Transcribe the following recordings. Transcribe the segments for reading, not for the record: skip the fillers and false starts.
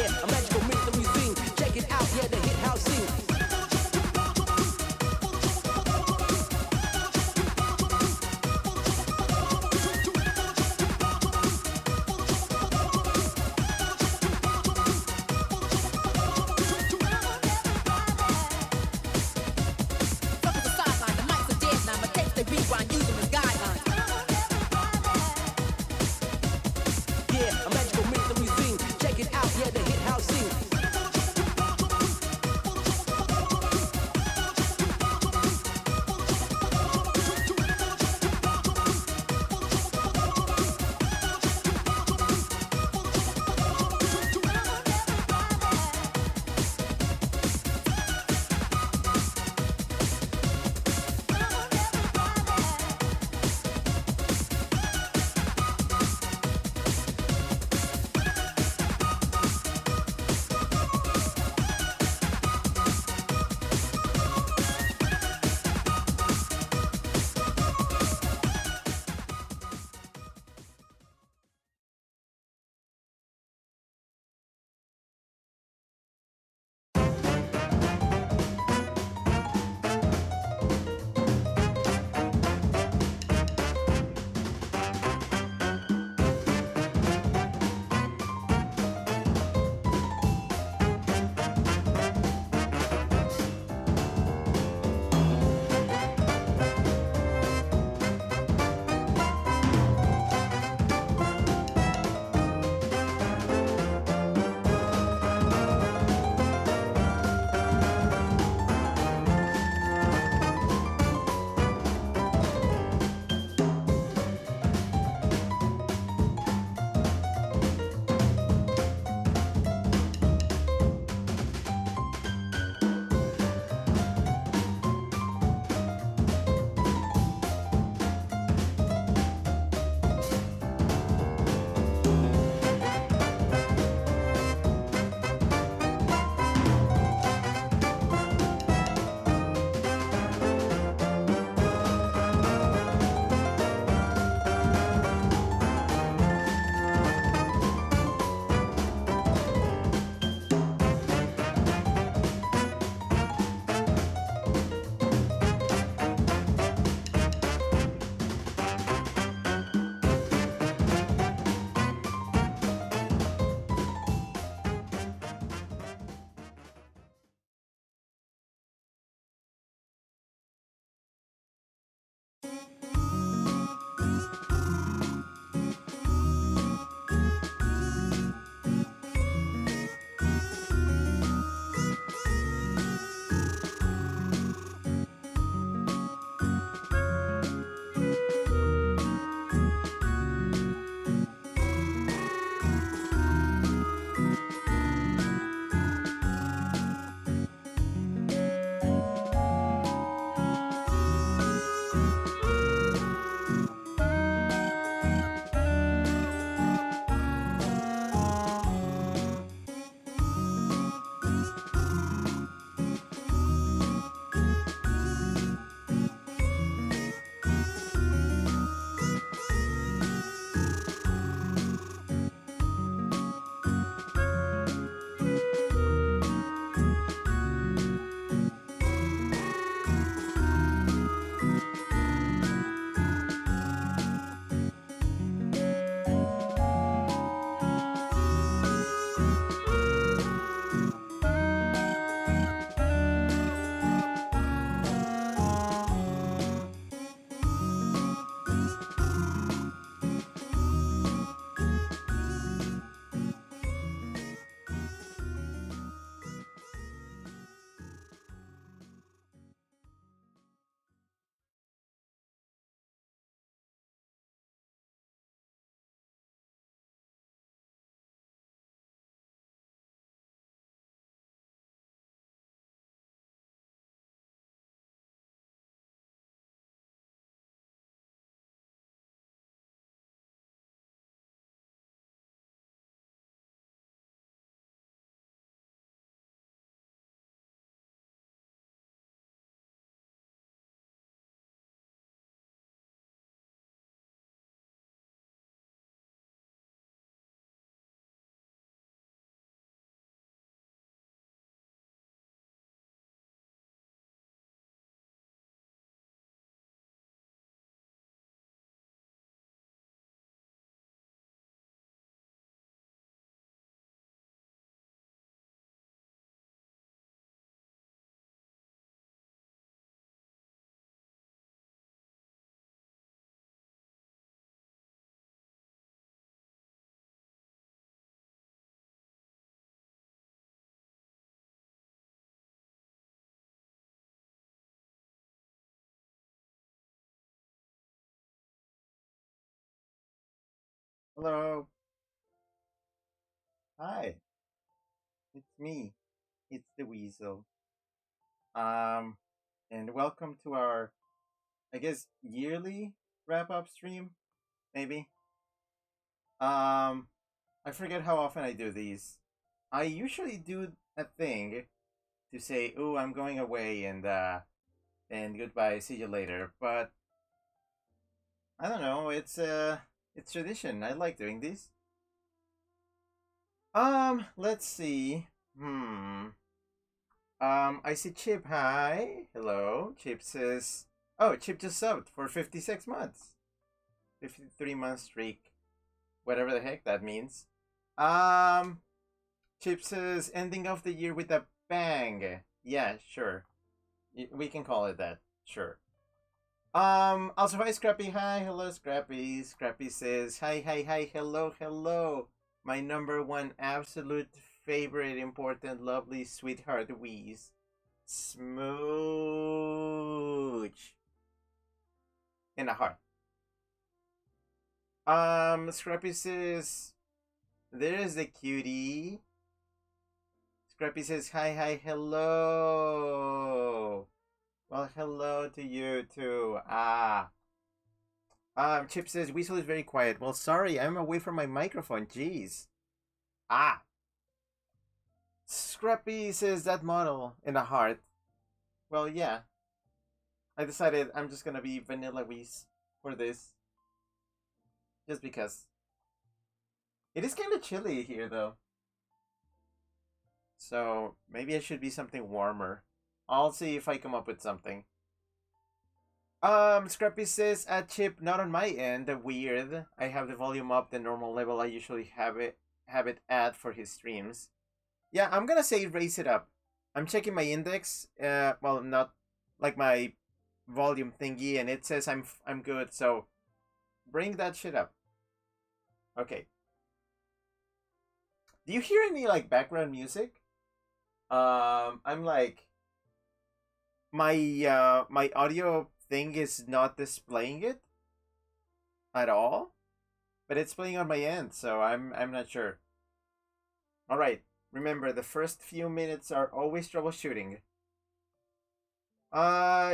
Yeah, a magical mystery scene. Check it out, yeah, the hit house scene. Yeah, a magical mystery scene. Check it out, yeah, the hit house scene. Hello. Hi. It's me. It's the Weasel. Um, and welcome to our, I guess, yearly wrap up stream, maybe. Um, I forget how often I do these. I usually do a thing to say, "Oh, I'm going away," and goodbye, see you later. But I don't know. It's tradition. I like doing these. Let's see. I see Chip. Hi. Hello. Chip says, oh, Chip just subbed for 56 months. 53-month streak. Whatever the heck that means. Um, Chip says, ending of the year with a bang. Yeah, sure. We can call it that. Sure. Also, hi, Scrappy. Hi. Hello, Scrappy. Scrappy says, hi, hi, hi. Hello, hello. My number one absolute favorite, important, lovely, sweetheart, Wheeze. Smooch. In a heart. Scrappy says, there's the cutie. Scrappy says, hi, hi, hello. Well, hello to you too. Chip says, Weasel is very quiet. Well, sorry, I'm away from my microphone. Jeez. Ah. Scrappy says, that model in a heart. Well, yeah. I decided I'm just gonna be Vanilla Wheeze for this. Just because. It is kind of chilly here, though. So maybe I should be something warmer. I'll see if I come up with something. Scrappy says, Chip, not on my end. Weird. I have the volume up the normal level I usually have it at for his streams. Yeah, I'm gonna say raise it up. I'm checking my index. Well, not like my volume thingy, and it says I'm good. So bring that shit up. Okay. Do you hear any like background music? I'm like my audio thing is not displaying it at all, but it's playing on my end, so I'm not sure. All right. Remember, the first few minutes are always troubleshooting.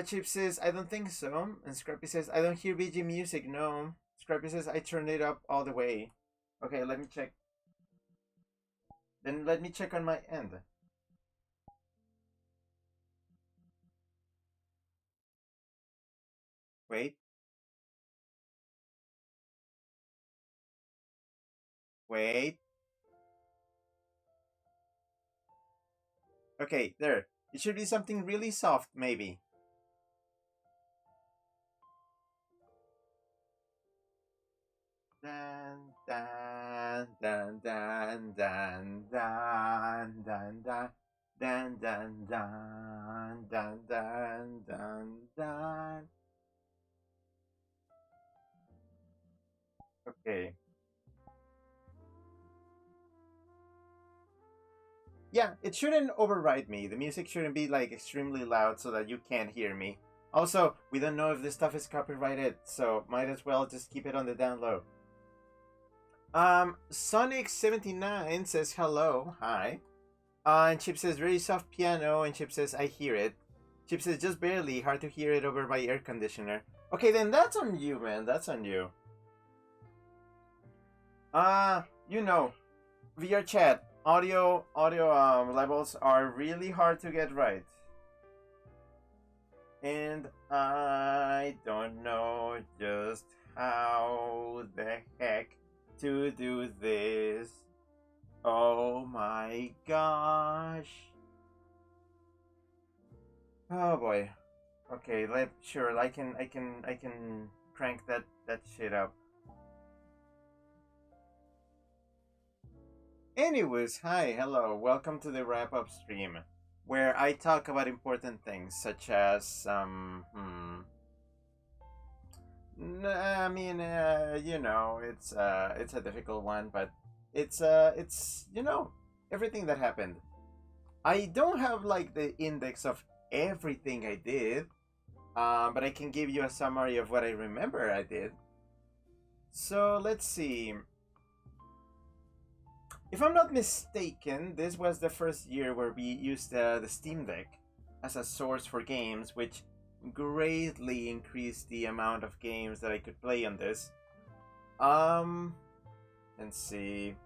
Chip says, I don't think so. And Scrappy says, I don't hear BG music, no. Scrappy says, I turned it up all the way. Okay, let me check. Then let me check on my end. Wait. Wait. Okay, there. It should be something really soft, maybe. Dan dan dan dan dan dan dan dan dan dan dan dan dan dan dan. Okay. Yeah, it shouldn't override me. The music shouldn't be like extremely loud so that you can't hear me. Also, we don't know if this stuff is copyrighted, so might as well just keep it on the down low. Sonic79 says hello, hi. And Chip says very soft piano, and Chip says I hear it. Chip says just barely, hard to hear it over my air conditioner. Okay, then that's on you, man. That's on you. You know, VR chat, audio levels are really hard to get right. And I don't know just how the heck to do this. Oh my gosh. Oh boy. Okay, sure I can crank that shit up. Anyways, hi, hello, welcome to the wrap up stream, where I talk about important things such as I mean, it's a difficult one, but it's everything that happened. I don't have like the index of everything I did, but I can give you a summary of what I remember I did. So let's see. If I'm not mistaken, this was the first year where we used the Steam Deck as a source for games, which greatly increased the amount of games that I could play on this. Let's see.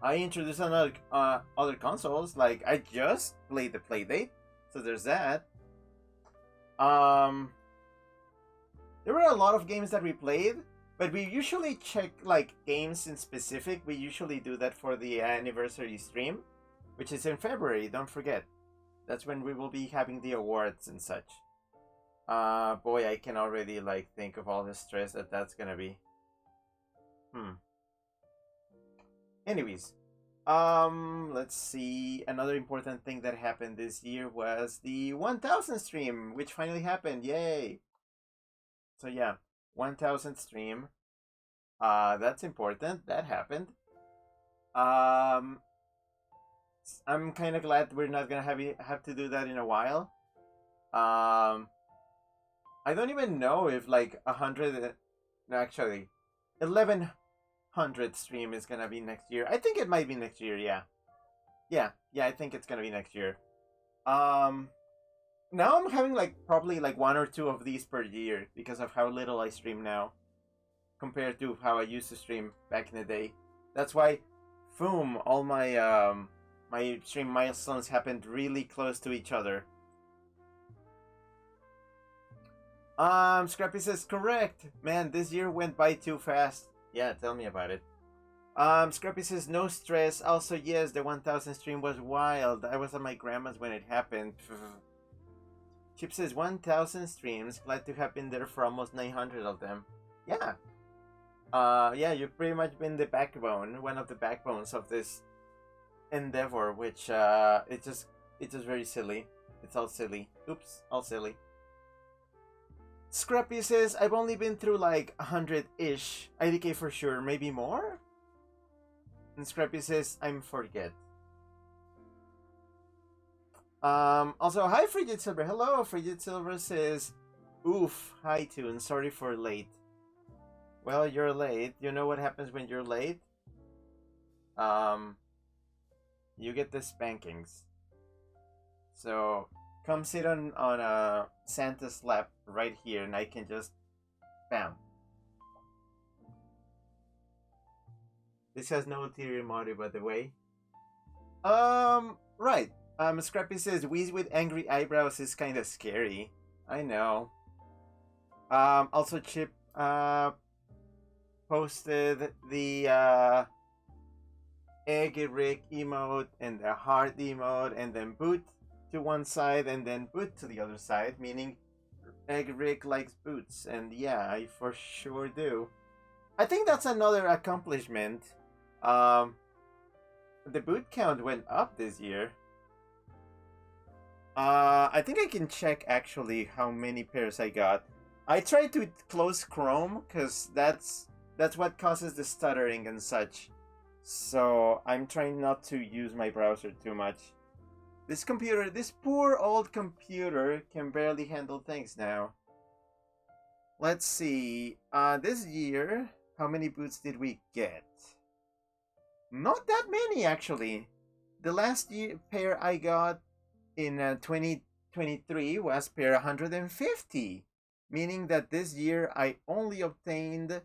I introduced another other consoles. Like I just played the Playdate, so there's that. Um, there were a lot of games that we played, but we usually check like games in specific. We usually do that for the anniversary stream, which is in February. Don't forget, that's when we will be having the awards and such. Boy, I can already like think of all the stress that that's gonna be. Anyways, let's see. Another important thing that happened this year was the 1000 stream, which finally happened. Yay! So yeah, 1000 stream. That's important. That happened. I'm kind of glad we're not gonna have to do that in a while. I don't even know if like 100, no, actually, 1100 stream is gonna be next year. I think it might be next year. Yeah. I think it's gonna be next year. Now I'm having like probably like one or two of these per year because of how little I stream now, compared to how I used to stream back in the day. That's why, boom, all my my stream milestones happened really close to each other. Scrappy says correct. Man, this year went by too fast. Yeah, tell me about it. Scrappy says no stress. Also, yes, the 1000 stream was wild. I was at my grandma's when it happened. Chip says 1000 streams. Glad to have been there for almost 900 of them. Yeah. Yeah, you've pretty much been the backbone, one of the backbones of this endeavor, which it's just very silly. It's all silly. Oops, all silly. Scrappy says, I've only been through like 100-ish. IDK for sure, maybe more? And Scrappy says, I'm forget. Also, hi Frigid Silver. Hello, Frigid Silver says, oof, hi Toon, sorry for late. Well, you're late. You know what happens when you're late? You get the spankings. So, come sit on Santa's lap right here and I can just bam. This has no ulterior motive, by the way. Right. Scrappy says Wheeze with angry eyebrows is kind of scary. I know. Also Chip posted the Egg Rick emote and the heart emote and then boot to one side and then boot to the other side, meaning Egg Rick likes boots, and yeah, I for sure do. I think that's another accomplishment. The boot count went up this year. I think I can check actually how many pairs I got. I tried to close Chrome because that's what causes the stuttering and such. So I'm trying not to use my browser too much. This computer, this poor old computer can barely handle things now. Let's see. This year, how many boots did we get? Not that many, actually. The last pair I got in 2023 was pair 150. Meaning that this year I only obtained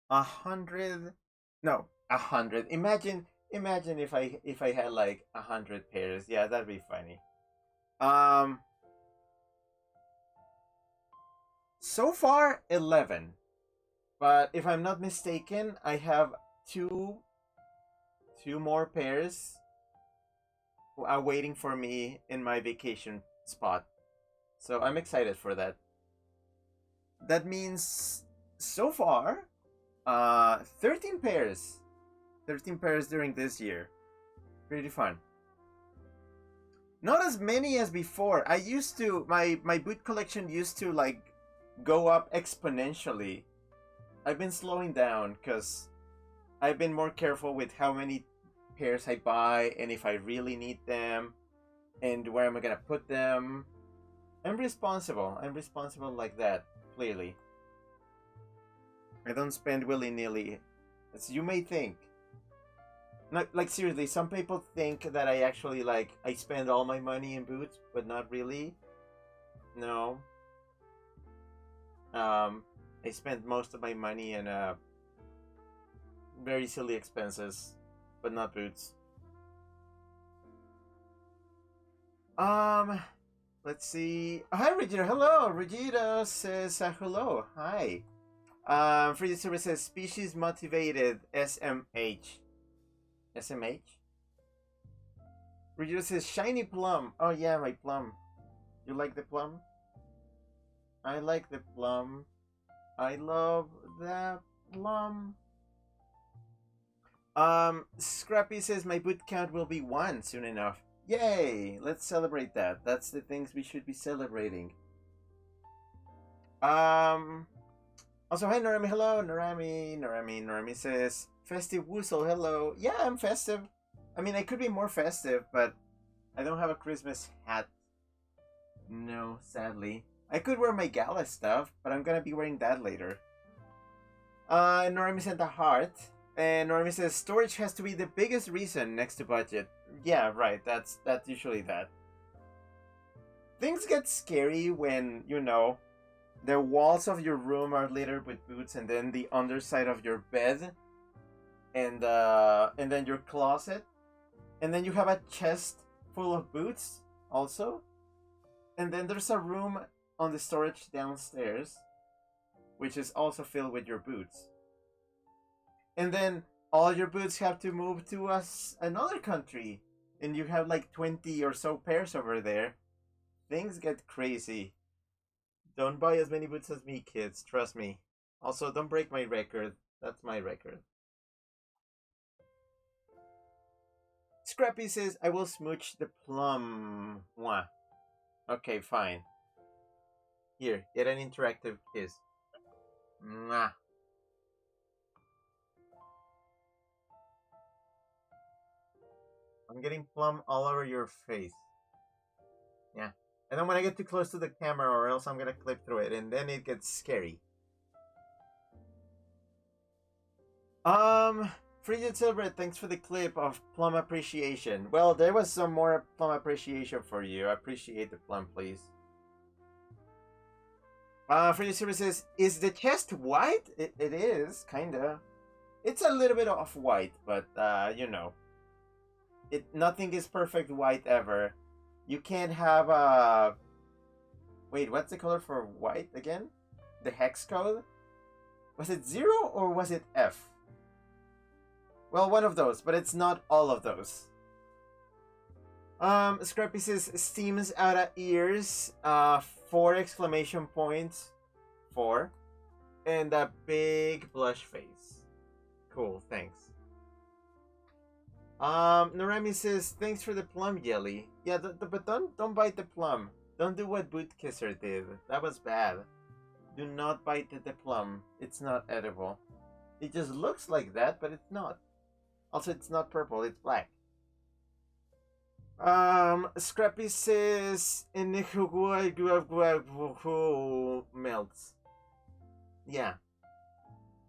100. No, 100. Imagine if I had like 100 pairs. Yeah, that'd be funny. So far 11, but if I'm not mistaken, I have two more pairs who are waiting for me in my vacation spot. So I'm excited for that. That means so far 13 pairs. 13 pairs during this year. Pretty fun. Not as many as before. I used to my boot collection used to like go up exponentially. I've been slowing down because I've been more careful with how many pairs I buy and if I really need them and where am I gonna put them. I'm responsible like that, clearly. I don't spend willy-nilly as you may think. Not, like, seriously, some people think that I actually, like, I spend all my money in boots, but not really. No. I spent most of my money in very silly expenses, but not boots. Um, let's see. Oh, hi, Regina. Hello. Regina says hello. Hi. Free Service says species motivated SMH. SMH? Regina says shiny plum. Oh, yeah, my plum. You like the plum? I like the plum. I love the plum. Scrappy says my boot count will be 1 soon enough. Yay! Let's celebrate that. That's the things we should be celebrating. Also, hi Norami. Hello, Norami. Norami says festive woozle. Hello. Yeah, I'm festive. I mean, I could be more festive, but I don't have a Christmas hat. No, sadly. I could wear my gala stuff, but I'm gonna be wearing that later. Norami sent a heart. And Normi says storage has to be the biggest reason next to budget. Yeah, right. That's usually that. Things get scary when, you know, the walls of your room are littered with boots, and then the underside of your bed, and then your closet, and then you have a chest full of boots also, and then there's a room on the storage downstairs, which is also filled with your boots. And then all your boots have to move to another country, and you have like 20 or so pairs over there. Things get crazy. Don't buy as many boots as me, kids. Trust me. Also, don't break my record. That's my record. Scrappy says, I will smooch the plum. Mwah. Okay, fine. Here, get an interactive kiss. Mwah. I'm getting plum all over your face. Yeah. And then when I get too close to the camera, or else I'm gonna clip through it, and then it gets scary. Frigid Silver, thanks for the clip of plum appreciation. Well, there was some more plum appreciation for you. I appreciate the plum, please. Frigid Silver says, is the chest white? It is, kinda. It's a little bit off white, but, you know. Nothing is perfect white ever. You can't have a... Wait, what's the color for white again? The hex code? Was it 0 or was it F? Well, one of those, but it's not all of those. Scrappy says steams out of ears. 4 exclamation points. 4. And a big blush face. Cool, thanks. Norami says, thanks for the plum jelly. Yeah, but don't bite the plum. Don't do what Bootkisser did. That was bad. Do not bite the plum. It's not edible. It just looks like that, but it's not. Also, it's not purple, it's black. Scrappy says, melts. Yeah.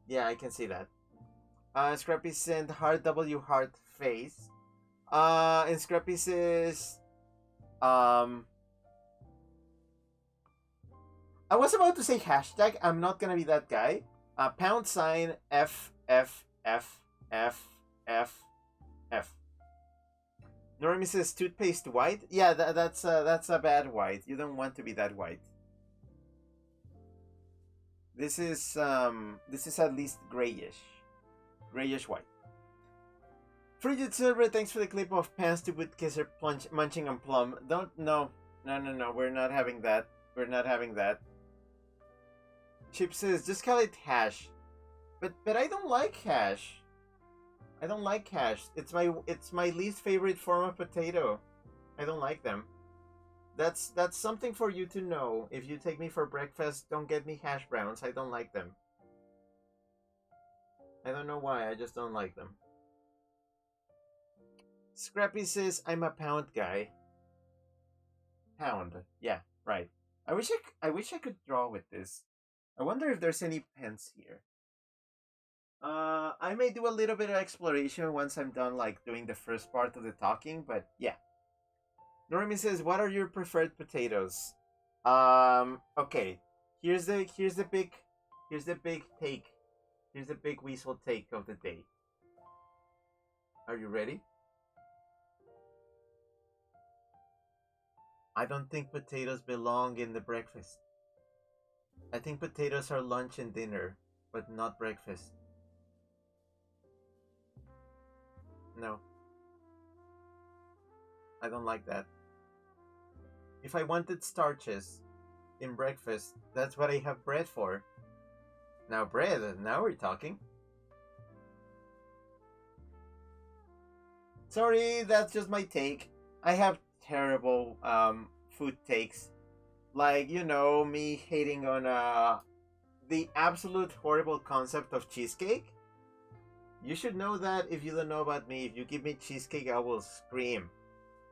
Yeah, I can see that. Scrappy sent heart W heart face. And Scrappy says, I was about to say hashtag. I'm not gonna be that guy. Pound sign F F F F F F. Normie says toothpaste white. Yeah, that's a bad white. You don't want to be that white. This is at least grayish white. Frigid Silver, thanks for the clip of Pants to Bootkisser munching on plum. No. We're not having that. We're not having that. Chip says, just call it hash. But I don't like hash. I don't like hash. It's my least favorite form of potato. I don't like them. That's something for you to know. If you take me for breakfast, don't get me hash browns. I don't like them. I don't know why, I just don't like them. Scrappy says, I'm a pound guy. Pound. Yeah, right. I wish I could draw with this. I wonder if there's any pens here. I may do a little bit of exploration once I'm done, like doing the first part of the talking. But yeah, Normie says, "What are your preferred potatoes?" Okay. Here's the big take. Here's the big weasel take of the day. Are you ready? I don't think potatoes belong in the breakfast. I think potatoes are lunch and dinner, but not breakfast. No, I don't like that. If I wanted starches in breakfast, that's what I have bread for. Now, bread, now we're talking. Sorry, that's just my take. I have terrible food takes. Like, me hating on the absolute horrible concept of cheesecake. You should know that. If you don't know about me, if you give me cheesecake, I will scream.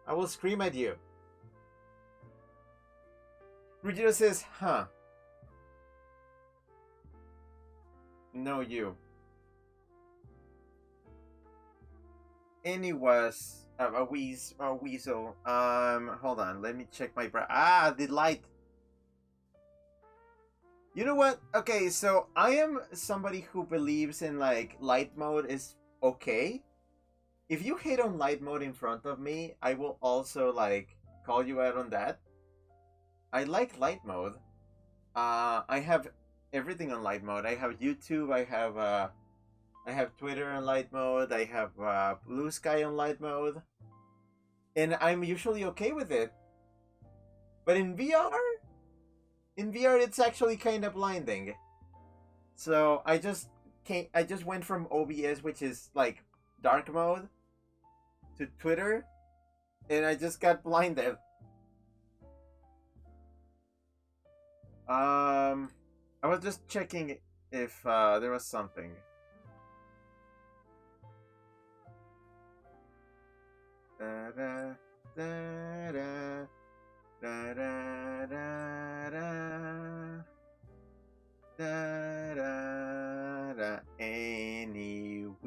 I will scream at you. Ruggiero says, huh. No, you. Any was a weasel. Hold on. Let me check my brow. The light. You know what? Okay, so I am somebody who believes in like light mode is okay. If you hate on light mode in front of me, I will also like call you out on that. I like light mode. I have everything on light mode. I have YouTube. I have Twitter on light mode. I have Blue Sky on light mode, and I'm usually okay with it. But in VR, it's actually kind of blinding. So I just can't. I just went from OBS, which is like dark mode, to Twitter, and I just got blinded. I was just checking if there was something. Da, da, da, da, da, da, da, da, da, da, da. Anyways,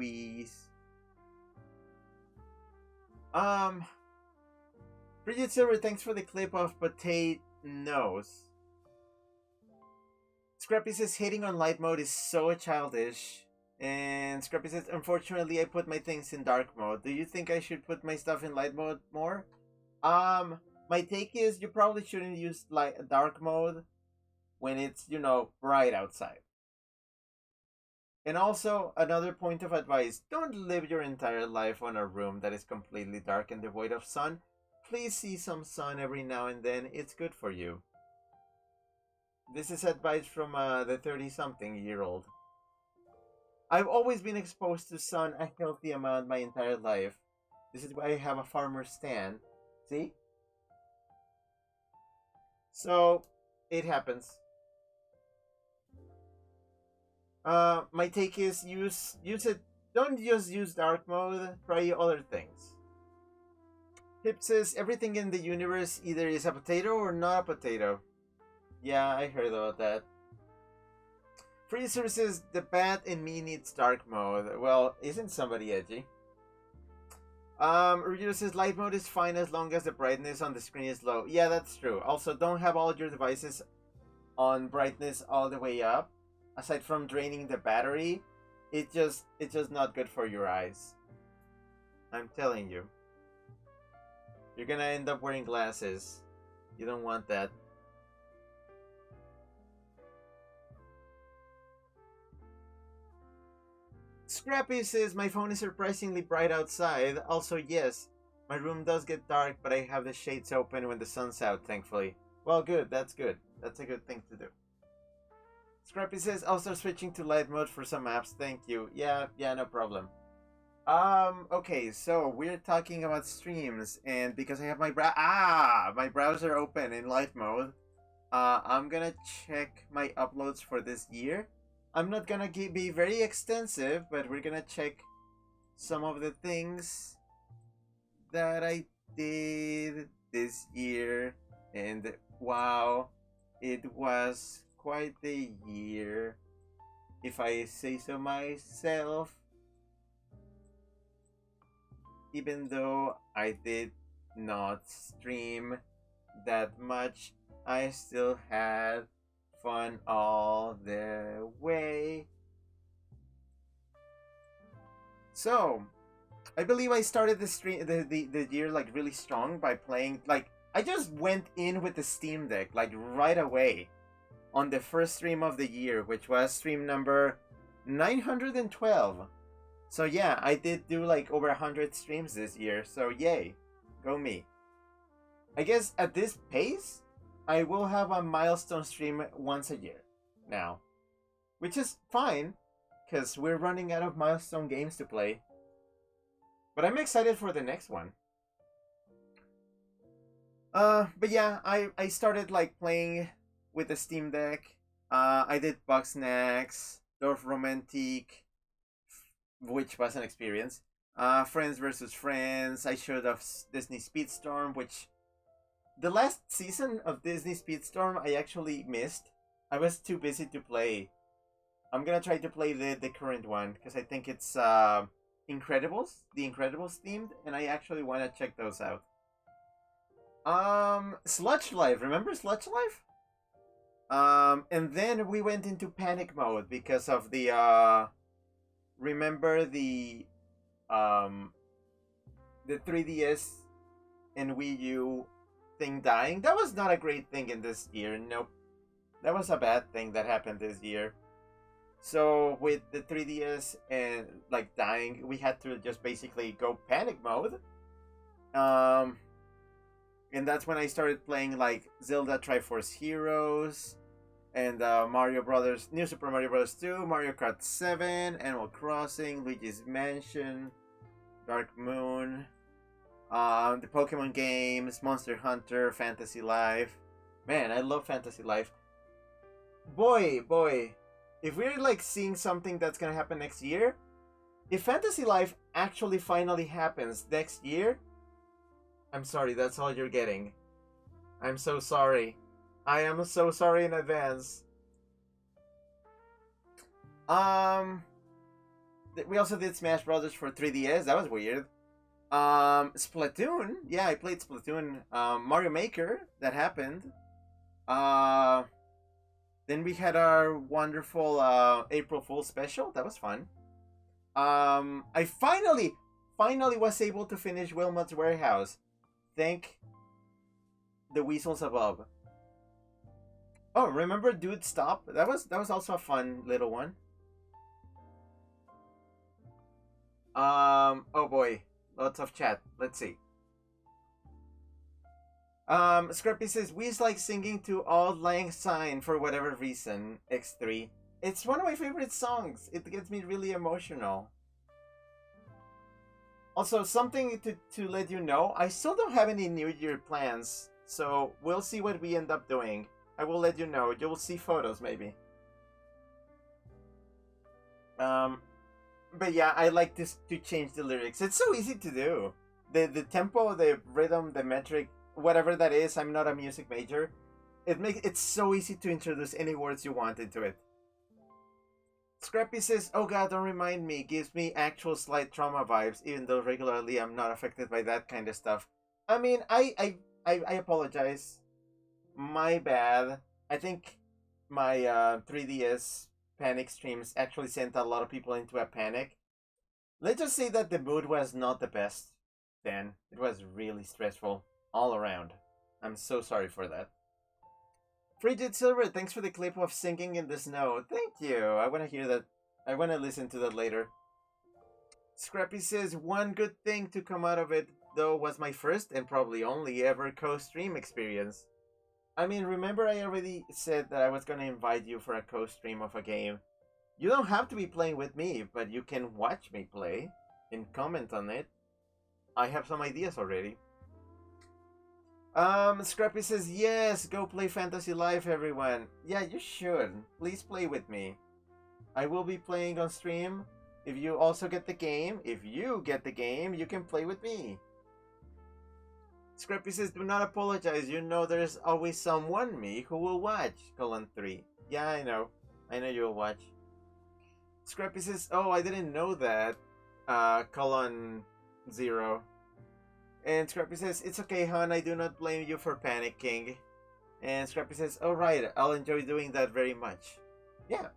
Bridget Silver, thanks for the clip of potato nose. Scrappy says hating on light mode is so childish. And Scrappy says, unfortunately, I put my things in dark mode. Do you think I should put my stuff in light mode more? My take is you probably shouldn't use like dark mode when it's, bright outside. And also, another point of advice, don't live your entire life on a room that is completely dark and devoid of sun. Please see some sun every now and then. It's good for you. This is advice from the 30-something-year-old. I've always been exposed to sun a healthy amount my entire life. This is why I have a farmer's stand. See? So, it happens. My take is use it. Don't just use dark mode. Try other things. Pip says everything in the universe either is a potato or not a potato. Yeah, I heard about that. Freezer says the bat in me needs dark mode. Well, isn't somebody edgy? Ruggiero says light mode is fine as long as the brightness on the screen is low. Yeah, that's true. Also, don't have all your devices on brightness all the way up. Aside from draining the battery, it's just not good for your eyes. I'm telling you. You're gonna end up wearing glasses. You don't want that. Scrappy says my phone is surprisingly bright outside. Also, yes, my room does get dark, but I have the shades open when the sun's out, thankfully. Well, good. That's good. That's a good thing to do. Scrappy says I'll start switching to light mode for some apps. Thank you. Yeah, no problem. Okay, so we're talking about streams, and because I have my browser open in light mode, I'm gonna check my uploads for this year. I'm not gonna be very extensive, but we're gonna check some of the things that I did this year, and wow, it was quite the year. if I say so myself. Even though I did not stream that much, I still had fun all the way. So, I believe I started the year like really strong by playing like I just went in with the Steam Deck like right away on the first stream of the year, which was stream number 912. So yeah, I did do like over 100 streams this year. So yay, go me. I guess at this pace, I will have a milestone stream once a year now, which is fine because we're running out of milestone games to play. But I'm excited for the next one. But yeah, I started like playing with the Steam Deck. I did Bugsnax, Dorfromantik, which was an experience. Friends versus Friends. I showed off Disney Speedstorm, which the last season of Disney Speedstorm I actually missed. I was too busy to play. I'm gonna try to play the current one because I think it's Incredibles, the Incredibles themed, and I actually want to check those out. Sludge Life, remember Sludge Life? And then we went into panic mode because of the remember the 3DS and Wii U thing dying. That was not a great thing in this year. Nope, that was a bad thing that happened this year. So with the 3DS and like dying, we had to just basically go panic mode. And that's when I started playing like Zelda Triforce Heroes and Mario Brothers, New Super Mario Bros. 2, Mario Kart 7, Animal Crossing, Luigi's Mansion, Dark Moon, the Pokemon games, Monster Hunter, Fantasy Life. Man, I love Fantasy Life. Boy. If we're like seeing something that's gonna happen next year, if Fantasy Life actually finally happens next year, I'm sorry, that's all you're getting. I'm so sorry. I am so sorry in advance. We also did Smash Brothers for 3DS. That was weird. Splatoon. Yeah, I played Splatoon. Mario Maker. That happened. Then we had our wonderful April Fool's special. That was fun. I finally was able to finish Wilmot's Warehouse. Thank the weasels above. Oh, remember Dude Stop? That was also a fun little one. Oh boy, lots of chat. Let's see. Scrappy says, We's like singing to Auld Lang Syne for whatever reason, X3. It's one of my favorite songs. It gets me really emotional. Also, something to let you know, I still don't have any New Year plans, so we'll see what we end up doing. I will let you know. You'll see photos, maybe. But yeah, I like to change the lyrics. It's so easy to do. The tempo, the rhythm, the metric, whatever that is. I'm not a music major. It's so easy to introduce any words you want into it. Scrappy says, "Oh God, don't remind me." Gives me actual slight trauma vibes, even though regularly I'm not affected by that kind of stuff. I mean, I apologize. My bad. I think my 3DS panic streams actually sent a lot of people into a panic. Let's just say that the mood was not the best then. It was really stressful all around. I'm so sorry for that. Frigid Silver, thanks for the clip of singing in the snow. Thank you. I want to hear that. I want to listen to that later. Scrappy says, one good thing to come out of it, though, was my first and probably only ever co-stream experience. I mean, remember I already said that I was going to invite you for a co-stream of a game. You don't have to be playing with me, but you can watch me play and comment on it. I have some ideas already. Scrappy says, yes, go play Fantasy Life, everyone. Yeah, you should. Please play with me. I will be playing on stream. If you also get the game, you can play with me. Scrappy says, do not apologize. You know there's always someone me who will watch. 3. Yeah, I know. I know you'll watch. Scrappy says, "Oh, I didn't know that." Colon 0. And Scrappy says, "It's okay, hon. I do not blame you for panicking." And Scrappy says, "Oh right, I'll enjoy doing that very much." Yeah.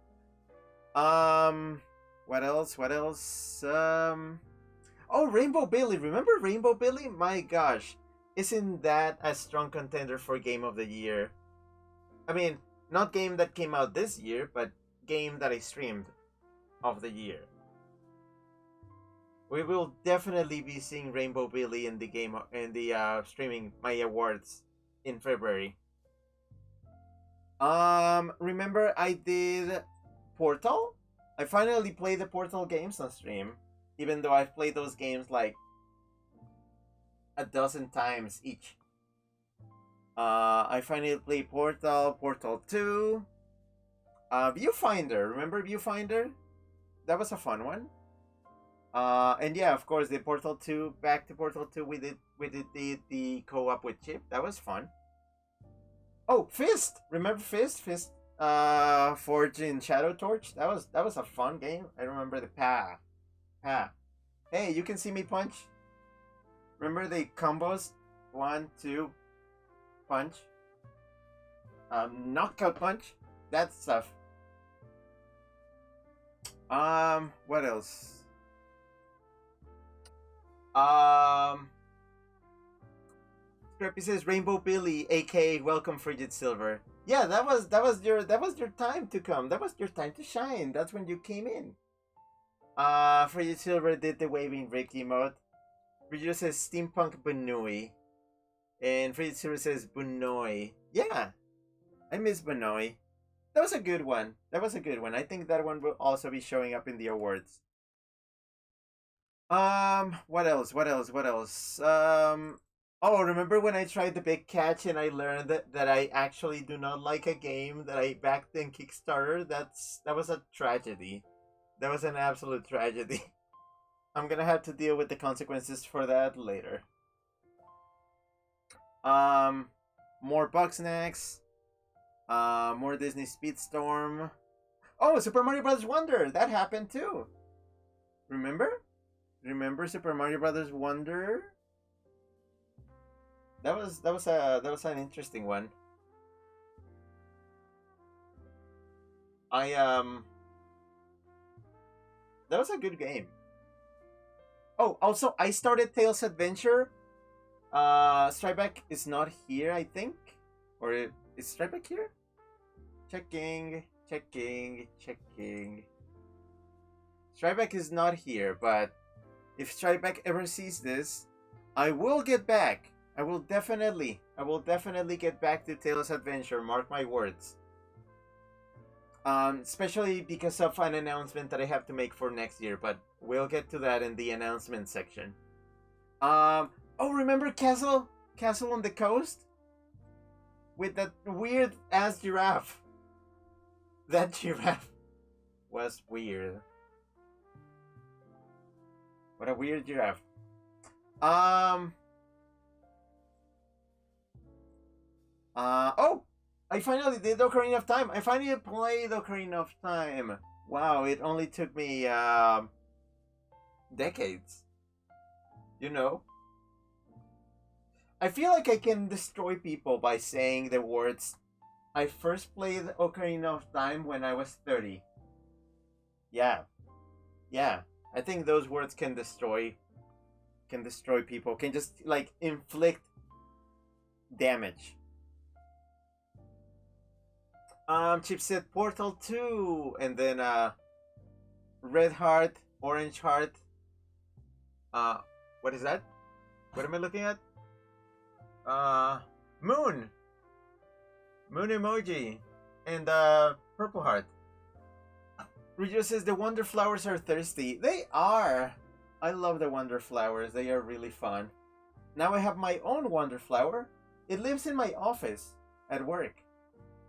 What else? What else? Oh, Rainbow Billy. Remember Rainbow Billy? My gosh, isn't that a strong contender for Game of the Year? I mean, not game that came out this year, but game that I streamed of the year. We will definitely be seeing Rainbow Billy in the game in the streaming my awards in February. Remember I did Portal? I finally played the Portal games on stream, even though I've played those games like a dozen times each. I finally played Portal, Portal 2, Viewfinder. Remember Viewfinder? That was a fun one. And yeah, of course, the Portal 2, back to Portal 2, we did the co-op with Chip. That was fun. Oh, Fist! Remember Fist? Fist Forge in Shadow Torch? That was a fun game. I remember the pa. Hey, you can see me punch. Remember the combos? 1, 2, punch. Knockout punch. That stuff. What else? Scrappy says Rainbow Billy, aka Welcome Frigid Silver. Yeah, that was your time to come. That was your time to shine. That's when you came in. Frigid Silver did the waving Rick emote. Frigid says Steampunk Bunui. And Frigid Silver says Bunoi. Yeah. I miss Bunoi. That was a good one. I think that one will also be showing up in the awards. What else? Oh, remember when I tried the Big Catch and I learned that I actually do not like a game that I backed in Kickstarter? That was a tragedy. That was an absolute tragedy. I'm gonna have to deal with the consequences for that later. More Bugsnax. More Disney Speedstorm. Oh, Super Mario Bros. Wonder! That happened too. Remember Super Mario Bros. Wonder? That was an interesting one. That was a good game. Oh, also I started Tails Adventure. Stripeback is not here, I think. Or is Stripeback here? Checking. Stripeback is not here, but if Stripeback ever sees this, I will get back. I will definitely get back to Tails Adventure, mark my words. Especially because of an announcement that I have to make for next year, but we'll get to that in the announcement section. Oh, remember Castle on the Coast? With that weird ass giraffe. That giraffe was weird. What a weird giraffe. Oh! I finally did Ocarina of Time. I finally played Ocarina of Time. Wow, it only took me, decades. You know? I feel like I can destroy people by saying the words, I first played Ocarina of Time when I was 30. Yeah. I think those words can destroy people, can just, like, inflict damage. Chip said Portal 2, and then Red Heart, Orange Heart. What is that? What am I looking at? Moon emoji, and Purple Heart. Rugio says the Wonder Flowers are thirsty. They are. I love the Wonder Flowers. They are really fun. Now I have my own Wonder Flower. It lives in my office at work.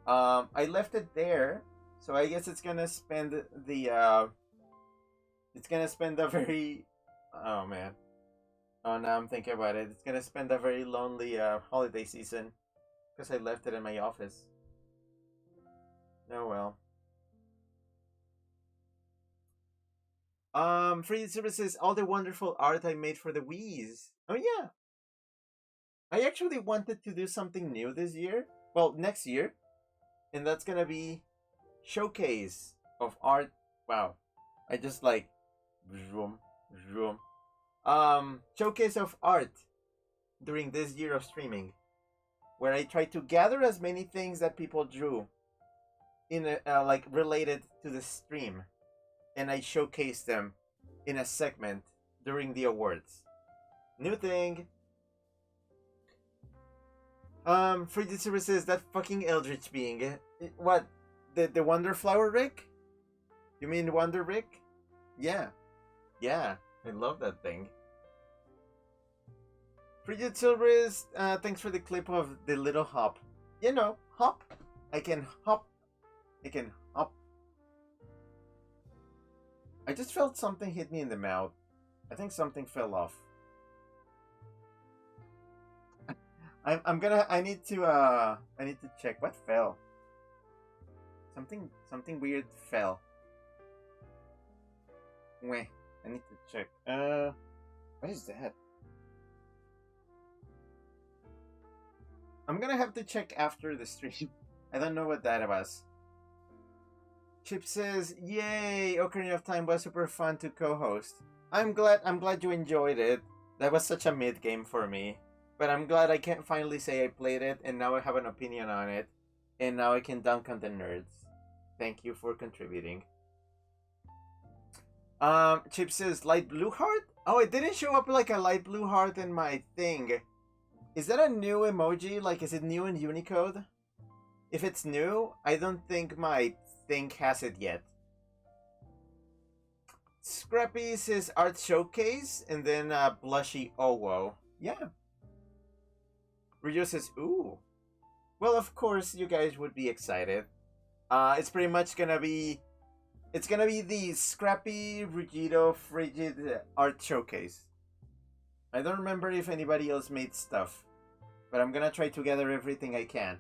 I left it there, so I guess it's gonna spend the very, oh man. Oh, now I'm thinking about it. It's gonna spend a very lonely holiday season because I left it in my office. Oh well. Free services, all the wonderful art I made for the Wii's. Oh yeah, I actually wanted to do something new this year. Well, next year, and that's gonna be showcase of art. Wow, I just like vroom, vroom. Showcase of art during this year of streaming, where I try to gather as many things that people drew in a, like related to the stream, and I showcase them in a segment during the awards. New thing. Frigid services, that fucking Eldritch being. What? The Wonder Flower Rick? You mean Wonder Rick? Yeah. Yeah. I love that thing. Frigid Silveris, thanks for the clip of the little hop. You know, hop. I can hop. I can hop. I just felt something hit me in the mouth. I think something fell off. I need to check what fell. Something weird fell. Wait, I need to check. What is that? I'm gonna have to check after the stream. I don't know what that was. Chip says, "Yay! Ocarina of Time was super fun to co-host. I'm glad you enjoyed it. That was such a mid game for me, but I'm glad I can finally say I played it, and now I have an opinion on it, and now I can dunk on the nerds. Thank you for contributing." Chip says, "Light blue heart? Oh, it didn't show up like a light blue heart in my thing. Is that a new emoji? Like, is it new in Unicode? If it's new, I don't think my thing has it yet." Scrappy says art showcase, and then blushy oh whoa. Yeah. Ryu says, "Ooh." Well, of course you guys would be excited. It's pretty much gonna be the Scrappy Rugido Frigid art showcase. I don't remember if anybody else made stuff, but I'm gonna try to gather everything I can.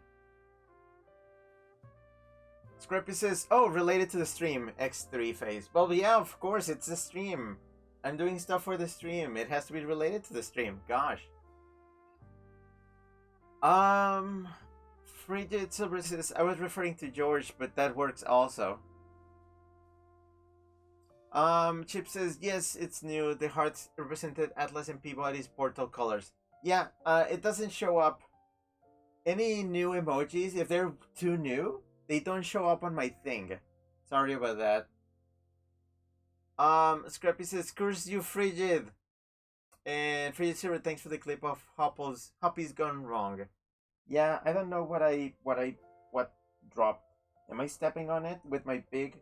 Scrappy says, "Oh, related to the stream, X3 phase." Well, yeah, of course, it's the stream. I'm doing stuff for the stream. It has to be related to the stream. Gosh. Frigid Silver says, "I was referring to George, but that works also." Chip says, "Yes, it's new. The hearts represented Atlas and Peabody's portal colors." Yeah, it doesn't show up any new emojis. If they're too new, they don't show up on my thing. Sorry about that. Scrappy says, "Curse you, Frigid." And Frigid Silver, thanks for the clip of Hoppy's gone wrong. Yeah, I don't know what dropped. Am I stepping on it with my big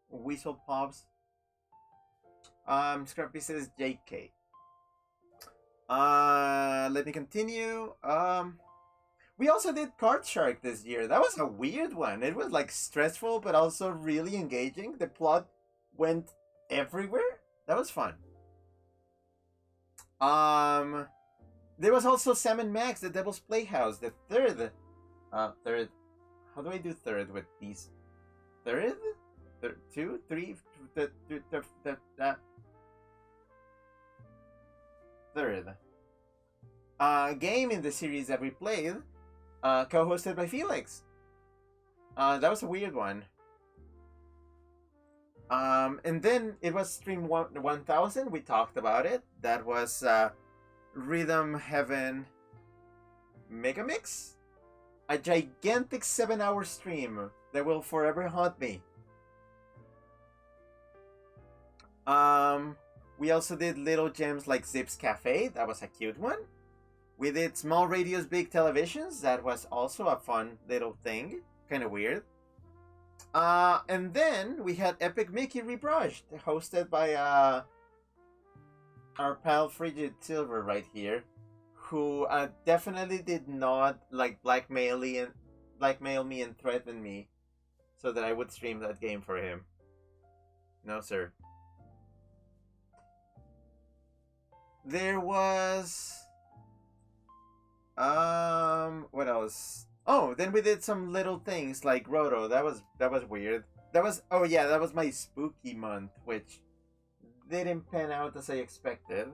weasel paws? Scrappy says JK. Let me continue. We also did Card Shark this year. That was a weird one. It was like stressful, but also really engaging. The plot went everywhere. That was fun. There was also Sam and Max, the Devil's Playhouse, the third. Third. How do I do third with these? Third? Two? Three? Third. Game in the series that we played, co-hosted by Felix. That was a weird one. And then it was stream 1000. We talked about it. That was Rhythm Heaven Megamix, a gigantic 7-hour stream that will forever haunt me. We also did little gems like Zip's Cafe. That was a cute one. We did Small Radios, Big Televisions. That was also a fun little thing. Kind of weird. And then we had Epic Mickey Rebrushed, hosted by our pal Frigid Silver right here, who definitely did not like blackmail me and threaten me so that I would stream that game for him. No, sir. There was what else? Oh, then we did some little things like Roto. That was weird. That was my spooky month, which didn't pan out as I expected,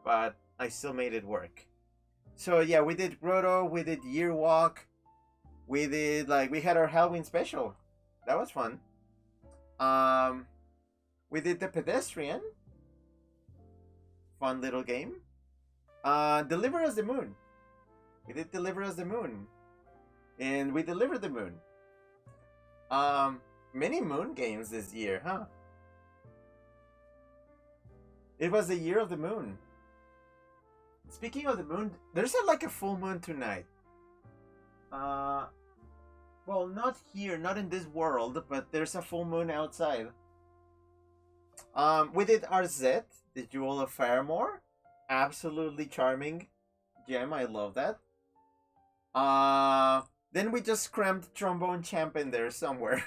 but I still made it work. So yeah, we did Grotto, we did Year Walk, we did we had our Halloween special. That was fun. We did the Pedestrian, fun little game. Deliver Us the Moon. We did Deliver Us the Moon, and we delivered the moon. Many moon games this year, huh? It was the year of the moon. Speaking of the moon, there's a full moon tonight. Well, not here, not in this world, but there's a full moon outside. We did RZ, the Jewel of Faramore. Absolutely charming gem, I love that. Then we just crammed Trombone Champ in there somewhere.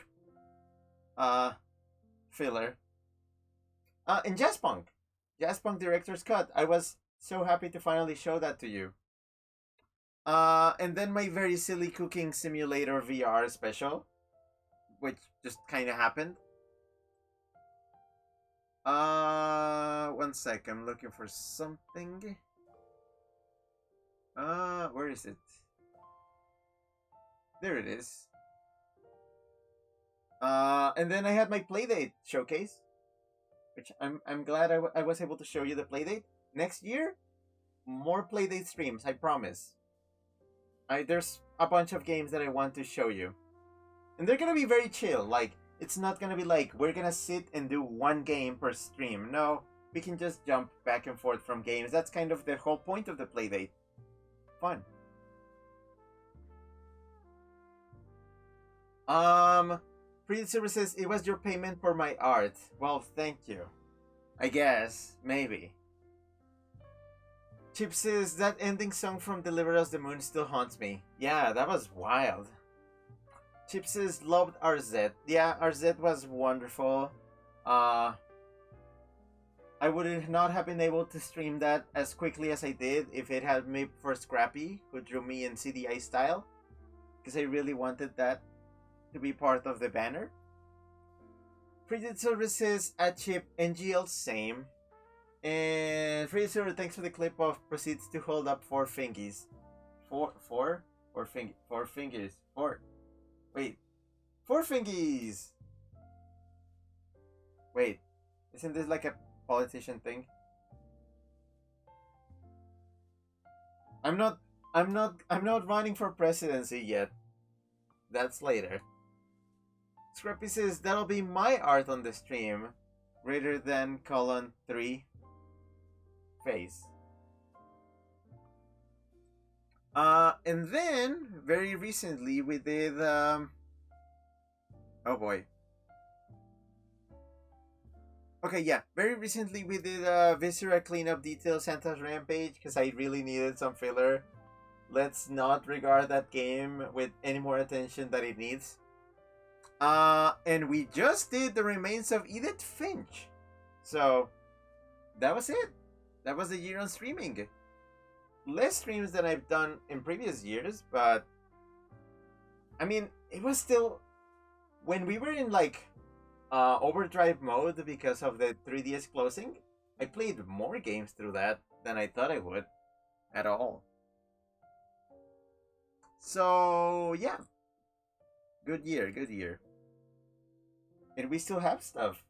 Filler. And Jazzpunk. Jazzpunk Director's Cut. I was so happy to finally show that to you. And then my very silly cooking simulator VR special, which just kind of happened. 1 sec, I'm looking for something. Where is it? There it is. And then I had my Playdate showcase, which I'm glad I was able to show you the Playdate. Next year, more Playdate streams, I promise. There's a bunch of games that I want to show you. And they're gonna be very chill, it's not gonna be we're gonna sit and do one game per stream. No, we can just jump back and forth from games. That's kind of the whole point of the Playdate. Fun. Prince Silver says, it was your payment for my art. Well, thank you. I guess. Maybe. Chip says, that ending song from Deliver Us the Moon still haunts me. Yeah, that was wild. Chip says, loved RZ. Yeah, RZ was wonderful. I would not have been able to stream that as quickly as I did if it had me for Scrappy, who drew me in CDI style. Because I really wanted that to be part of the banner. Frigid Services at Chip NGL same. And Frigid Silver, thanks for the clip of proceeds to hold up 4 fingies. Four fingers. Wait. 4 fingies! Wait. Isn't this like a politician thing? I'm not running for presidency yet. That's later. Scrappy says, that'll be my art on the stream. Greater than :3 face. And then, very recently, we did, oh boy. Okay, yeah, very recently we did Viscera Cleanup Detail Santa's Rampage, because I really needed some filler. Let's not regard that game with any more attention that it needs. And we just did The Remains of Edith Finch. So, that was it. That was the year on streaming. Less streams than I've done in previous years, but I mean, it was still, when we were in overdrive mode because of the 3DS closing, I played more games through that than I thought I would at all. So yeah, good year. And we still have stuff.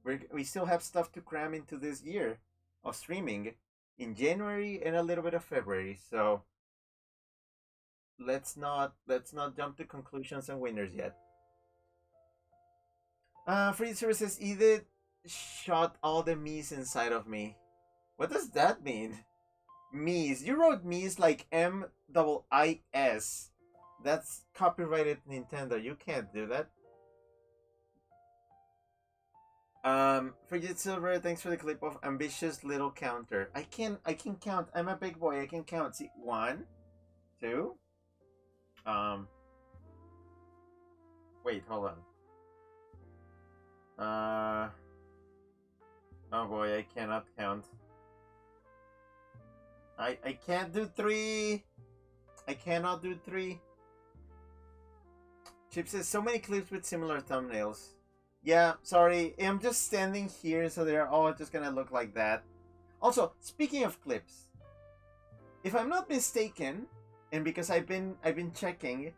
We still have stuff to cram into this year of streaming in January and a little bit of February. So let's not jump to conclusions and winners yet. Free Services, Edith shot all the me's inside of me. What does that mean? Me's. You wrote me's like M-I-S. That's copyrighted Nintendo. You can't do that. Frigid Silver, thanks for the clip of ambitious little counter. I can count. I'm a big boy. I can count. See, 1, 2. Wait, hold on. Oh boy, I cannot count. I can't do 3. I cannot do 3. Chip says, so many clips with similar thumbnails. Yeah, sorry. I'm just standing here, so they're all just gonna look like that. Also, speaking of clips, if I'm not mistaken, and because I've been checking,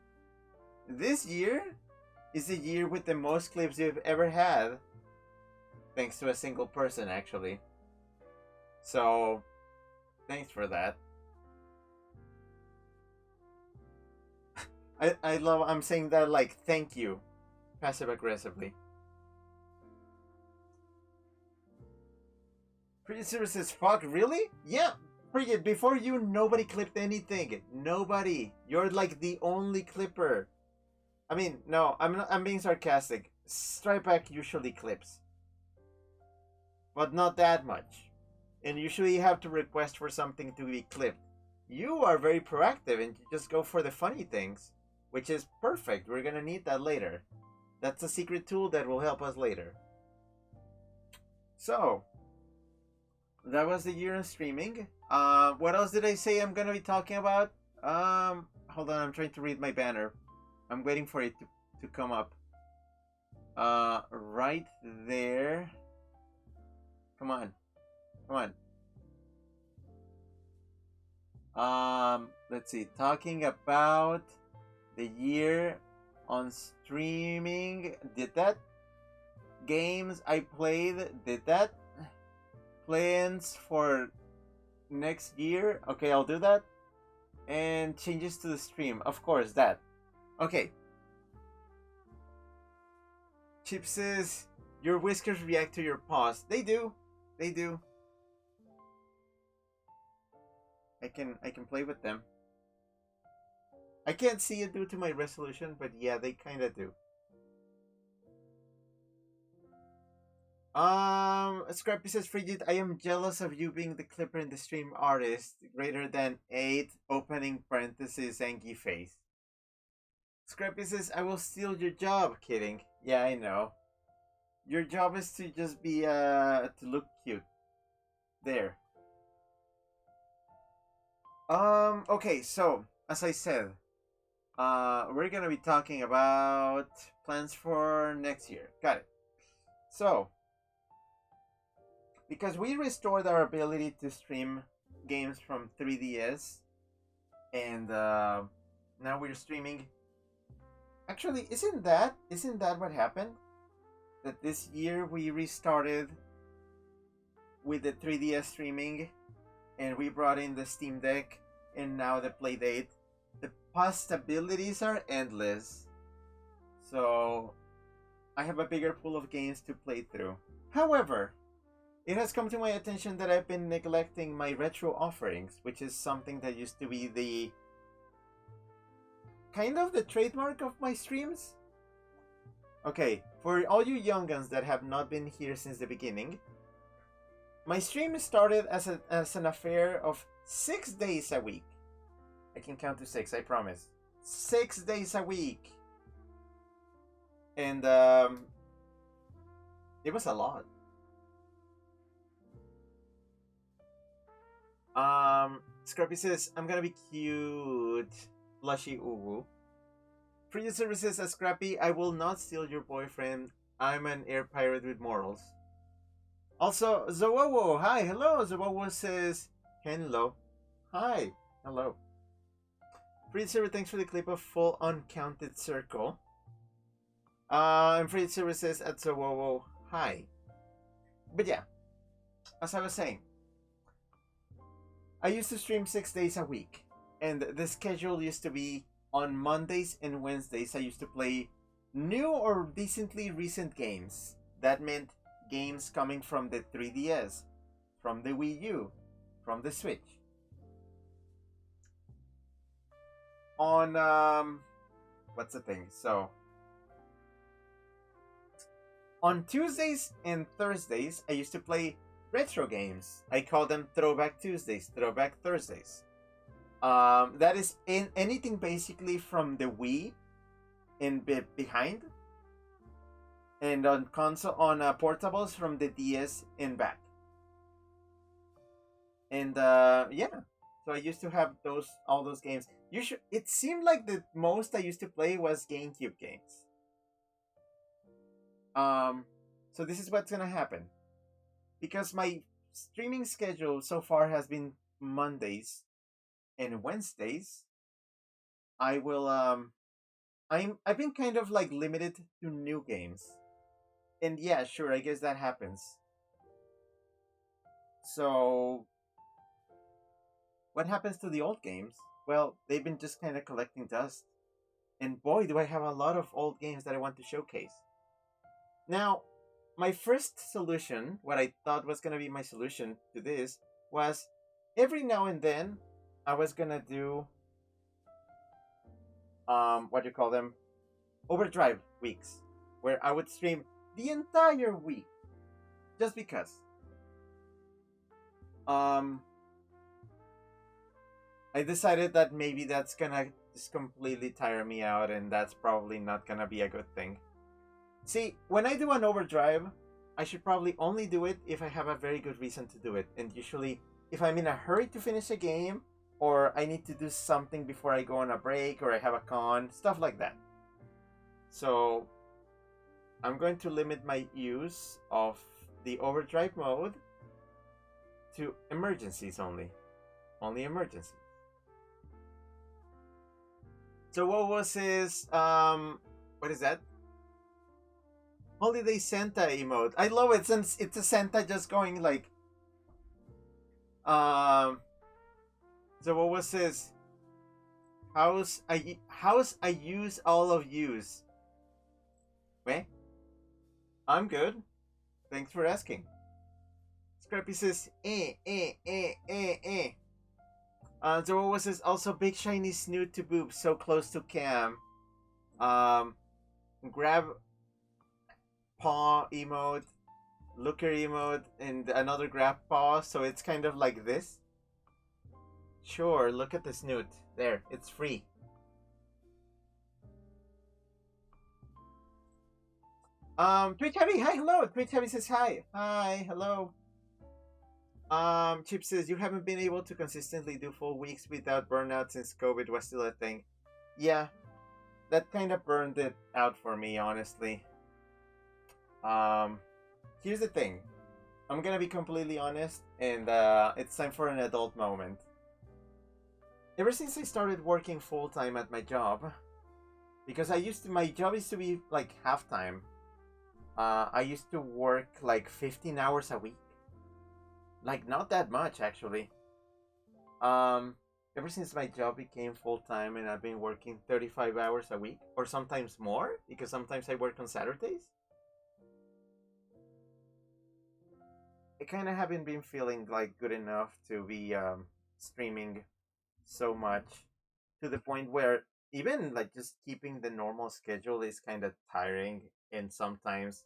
this year is the year with the most clips you've ever had, thanks to a single person, actually. So, thanks for that. I love I'm saying that like thank you, passive aggressively. Producer says, "Fuck, really? Yeah, Frigid. Before you, nobody clipped anything. Nobody. You're like the only clipper. I mean, no, I'm not. I'm being sarcastic. Stripeback usually clips, but not that much. And usually you have to request for something to be clipped. You are very proactive and you just go for the funny things, which is perfect. We're gonna need that later. That's a secret tool that will help us later. So, that was the year in streaming. What else did I say I'm gonna be talking about? Hold on, I'm trying to read my banner. I'm waiting for it to come up. Right there. Come on, come on. Let's see. Talking about the year on streaming. Did that? Games I played. Did that? Plans for next year. Okay, I'll do that. And changes to the stream. Of course, that. Okay. Chip says your whiskers react to your paws. They do. They do. I can play with them. I can't see it due to my resolution, but yeah, they kinda do. Scrappy says, Frigid, I am jealous of you being the clipper and the stream artist. Greater than 8, opening parenthesis, Angie face. Scrappy says, I will steal your job. Kidding. Yeah, I know. Your job is to just be, to look cute. There. Okay, so, as I said, we're gonna be talking about plans for next year. Got it. So, because we restored our ability to stream games from 3DS, and now we're streaming. Actually, isn't that what happened? That this year we restarted with the 3DS streaming, and we brought in the Steam Deck, and now the Playdate. The possibilities are endless. So, I have a bigger pool of games to play through. However, it has come to my attention that I've been neglecting my retro offerings, which is something that used to be the kind of the trademark of my streams. Okay, for all you young guns that have not been here since the beginning, my stream started as an affair of 6 days a week. I can count to 6, I promise. 6 days a week. And it was a lot. Scrappy says, I'm gonna be cute. Blushy uwu. Free services as Scrappy, I will not steal your boyfriend. I'm an air pirate with morals. Also, Zowowo, hi, hello. Zowowo says, hello. Hi, hello. Free server, thanks for the clip of full uncounted circle. And free services at Zowowo, hi. But yeah, as I was saying, I used to stream 6 days a week, and the schedule used to be on Mondays and Wednesdays. I used to play new or decently recent games. That meant games coming from the 3DS, from the Wii U, from the Switch. On what's the thing? So on Tuesdays and Thursdays, I used to play retro games. I call them Throwback Tuesdays, Throwback Thursdays. That is in anything basically from the Wii and behind, and on console on portables from the DS and back. And yeah, so I used to have all those games. It seemed like the most I used to play was GameCube games. Um, so this is what's gonna happen because my streaming schedule so far has been Mondays and Wednesdays. I will I've been kind of like limited to new games. And yeah, sure, I guess that happens. So what happens to the old games? Well, they've been just kind of collecting dust. And boy, do I have a lot of old games that I want to showcase. Now, my first solution, what I thought was going to be my solution to this, was every now and then I was going to do what do you call them? Overdrive weeks, where I would stream the entire week just because. Um I decided that maybe that's gonna just completely tire me out, and that's probably not gonna be a good thing. See, when I do an overdrive, I should probably only do it if I have a very good reason to do it, and usually if I'm in a hurry to finish a game, or I need to do something before I go on a break, or I have a con, stuff like that. So I'm going to limit my use of the overdrive mode to emergencies only. Only emergencies. So what was his what is that? Holiday Santa emote. I love it since it's a Santa just going like so what was his how's I use all of yous? Weh? I'm good. Thanks for asking. Scrappy says eh. So what was this? Also, big shiny snoot to boob, so close to cam. Grab paw emote, looker emote, and another grab paw. So it's kind of like this. Sure, look at the snoot. There, it's free. Twitch Heavy, hi, hello. Twitch Heavy says hi. Hi, hello. Chip says you haven't been able to consistently do full weeks without burnout since COVID was still a thing. Yeah, that kind of burned it out for me, honestly. Here's the thing. I'm gonna be completely honest, and it's time for an adult moment. Ever since I started working full time at my job, because my job used to be like half time. I used to work like 15 hours a week. Like not that much actually. Ever since my job became full time and I've been working 35 hours a week, or sometimes more, because sometimes I work on Saturdays. I kind of haven't been feeling like good enough to be streaming so much, to the point where even like just keeping the normal schedule is kind of tiring, and sometimes,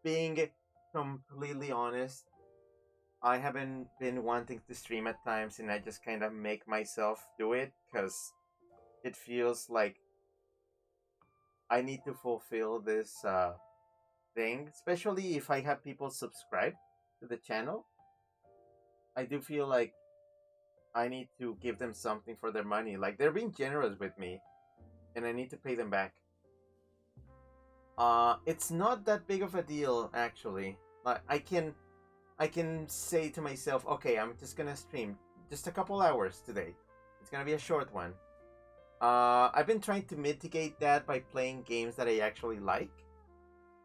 being completely honest, I haven't been wanting to stream at times, and I just kind of make myself do it because it feels like I need to fulfill this thing, especially if I have people subscribe to the channel. I do feel like I need to give them something for their money. Like they're being generous with me, and I need to pay them back. It's not that big of a deal actually. Like I can say to myself, okay, I'm just gonna stream just a couple hours today. It's gonna be a short one. I've been trying to mitigate that by playing games that I actually like.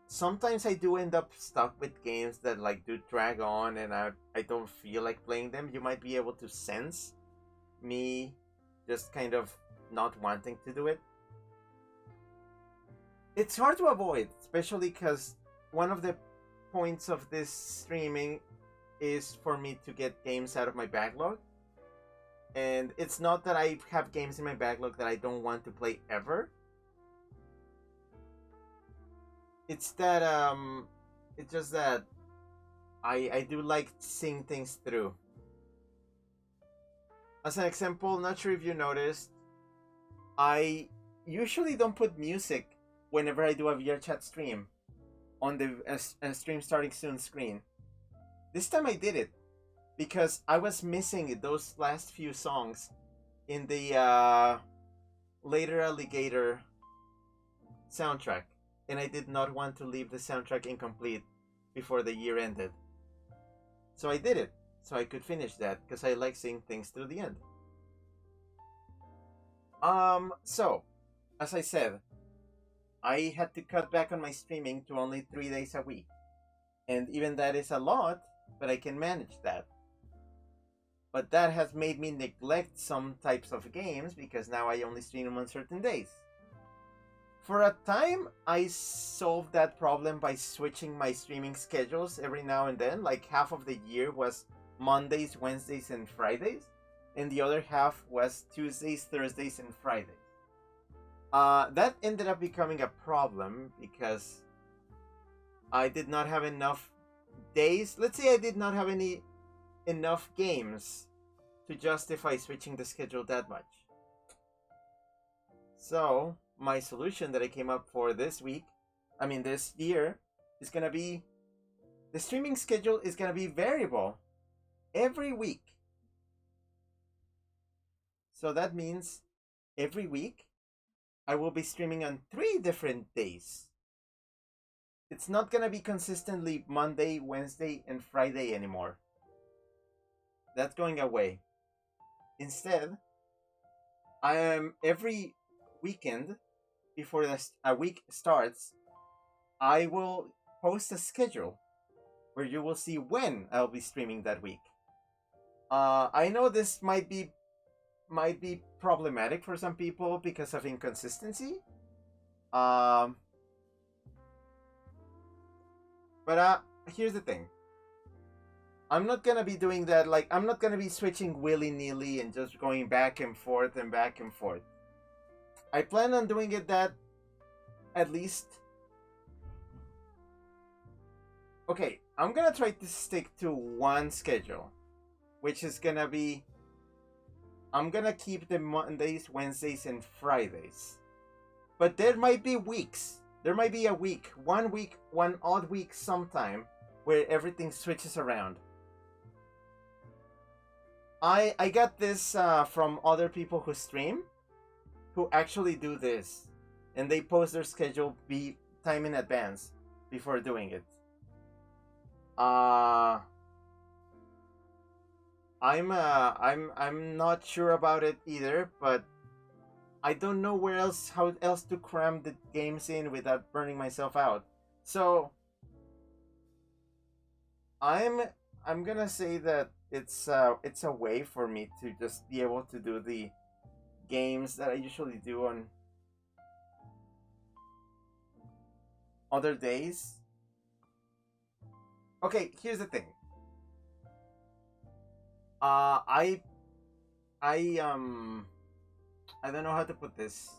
Sometimes I do end up stuck with games that like do drag on, and I don't feel like playing them. You might be able to sense me just kind of not wanting to do it. It's hard to avoid, especially because one of the points of this streaming is for me to get games out of my backlog. And it's not that I have games in my backlog that I don't want to play ever. It's that it's just that I do like seeing things through. As an example, not sure if you noticed, I usually don't put music whenever I do a VRChat stream on the stream starting soon screen. This time I did it because I was missing those last few songs in the Later Alligator soundtrack. and I did not want to leave the soundtrack incomplete before the year ended. So I did it, so I could finish that, because I like seeing things through the end. So, as I said, I had to cut back on my streaming to only 3 days a week. And even that is a lot, but I can manage that. But that has made me neglect some types of games because now I only stream them on certain days. For a time, I solved that problem by switching my streaming schedules every now and then. Like half of the year was Mondays, Wednesdays, and Fridays, and the other half was Tuesdays, Thursdays, and Fridays. That ended up becoming a problem because I did not have enough days. Let's say I did not have enough games to justify switching the schedule that much. So my solution that I came up for this year, is gonna be the streaming schedule is gonna be variable every week. So that means every week I will be streaming on 3 different days. It's not gonna be consistently Monday, Wednesday, and Friday anymore. That's going away. Instead, I am every weekend before a week starts, I will post a schedule where you will see when I'll be streaming that week. I know this might be problematic for some people because of inconsistency. But here's the thing. I'm not gonna be doing that. Like, I'm not gonna be switching willy-nilly and just going back and forth and back and forth. I plan on doing it that at least. Okay, I'm gonna try to stick to one schedule, which is gonna be, I'm gonna keep the Mondays, Wednesdays, and Fridays. But there might be weeks. There might be one odd week sometime where everything switches around. I got this from other people who stream, who actually do this, and they post their schedule time in advance before doing it. I'm not sure about it either, but I don't know how else to cram the games in without burning myself out. So I'm gonna say that it's a way for me to just be able to do the games that I usually do on other days. Okay, here's the thing. I don't know how to put this.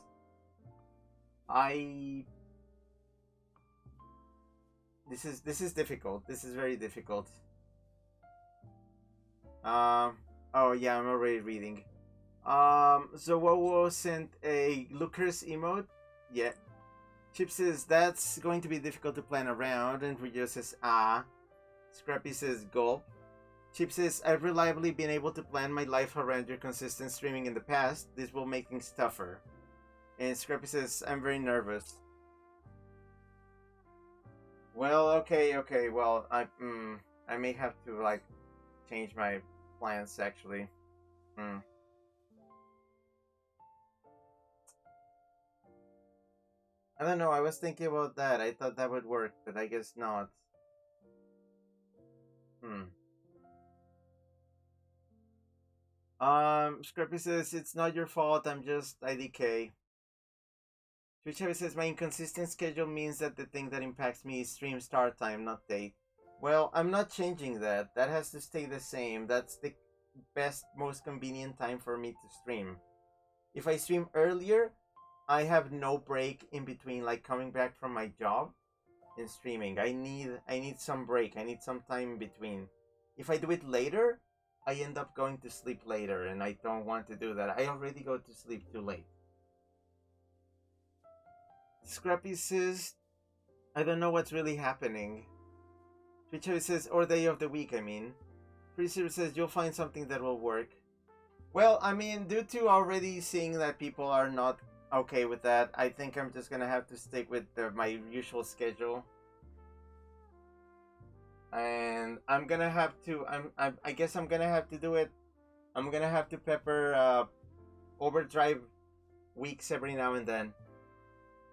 This is difficult. This is very difficult. Oh yeah, I'm already reading. Zowowo sent a Lookers emote. Yeah. Chip says that's going to be difficult to plan around, and Rio says ah. Scrappy says gulp. Chip says I've reliably been able to plan my life around your consistent streaming in the past. This will make things tougher. And Scrappy says I'm very nervous. Well, okay. Well, I may have to like change my plans actually. I don't know, I was thinking about that. I thought that would work, but I guess not. Scrappy says it's not your fault, I'm just IDK. Twitch says my inconsistent schedule means that the thing that impacts me is stream start time, not date. Well, I'm not changing that. That has to stay the same. That's the best, most convenient time for me to stream. If I stream earlier, I have no break in between, like coming back from my job and streaming. I need some break. I need some time in between. If I do it later, I end up going to sleep later, and I don't want to do that. I already go to sleep too late. Scrappy says, I don't know what's really happening. Twitcher says, or day of the week, I mean. Freezer says, you'll find something that will work. Well, I mean, due to already seeing that people are not okay with that. I think I'm just gonna have to stick with my usual schedule, and I'm gonna have to. I guess I'm gonna have to do it. I'm gonna have to pepper overdrive weeks every now and then,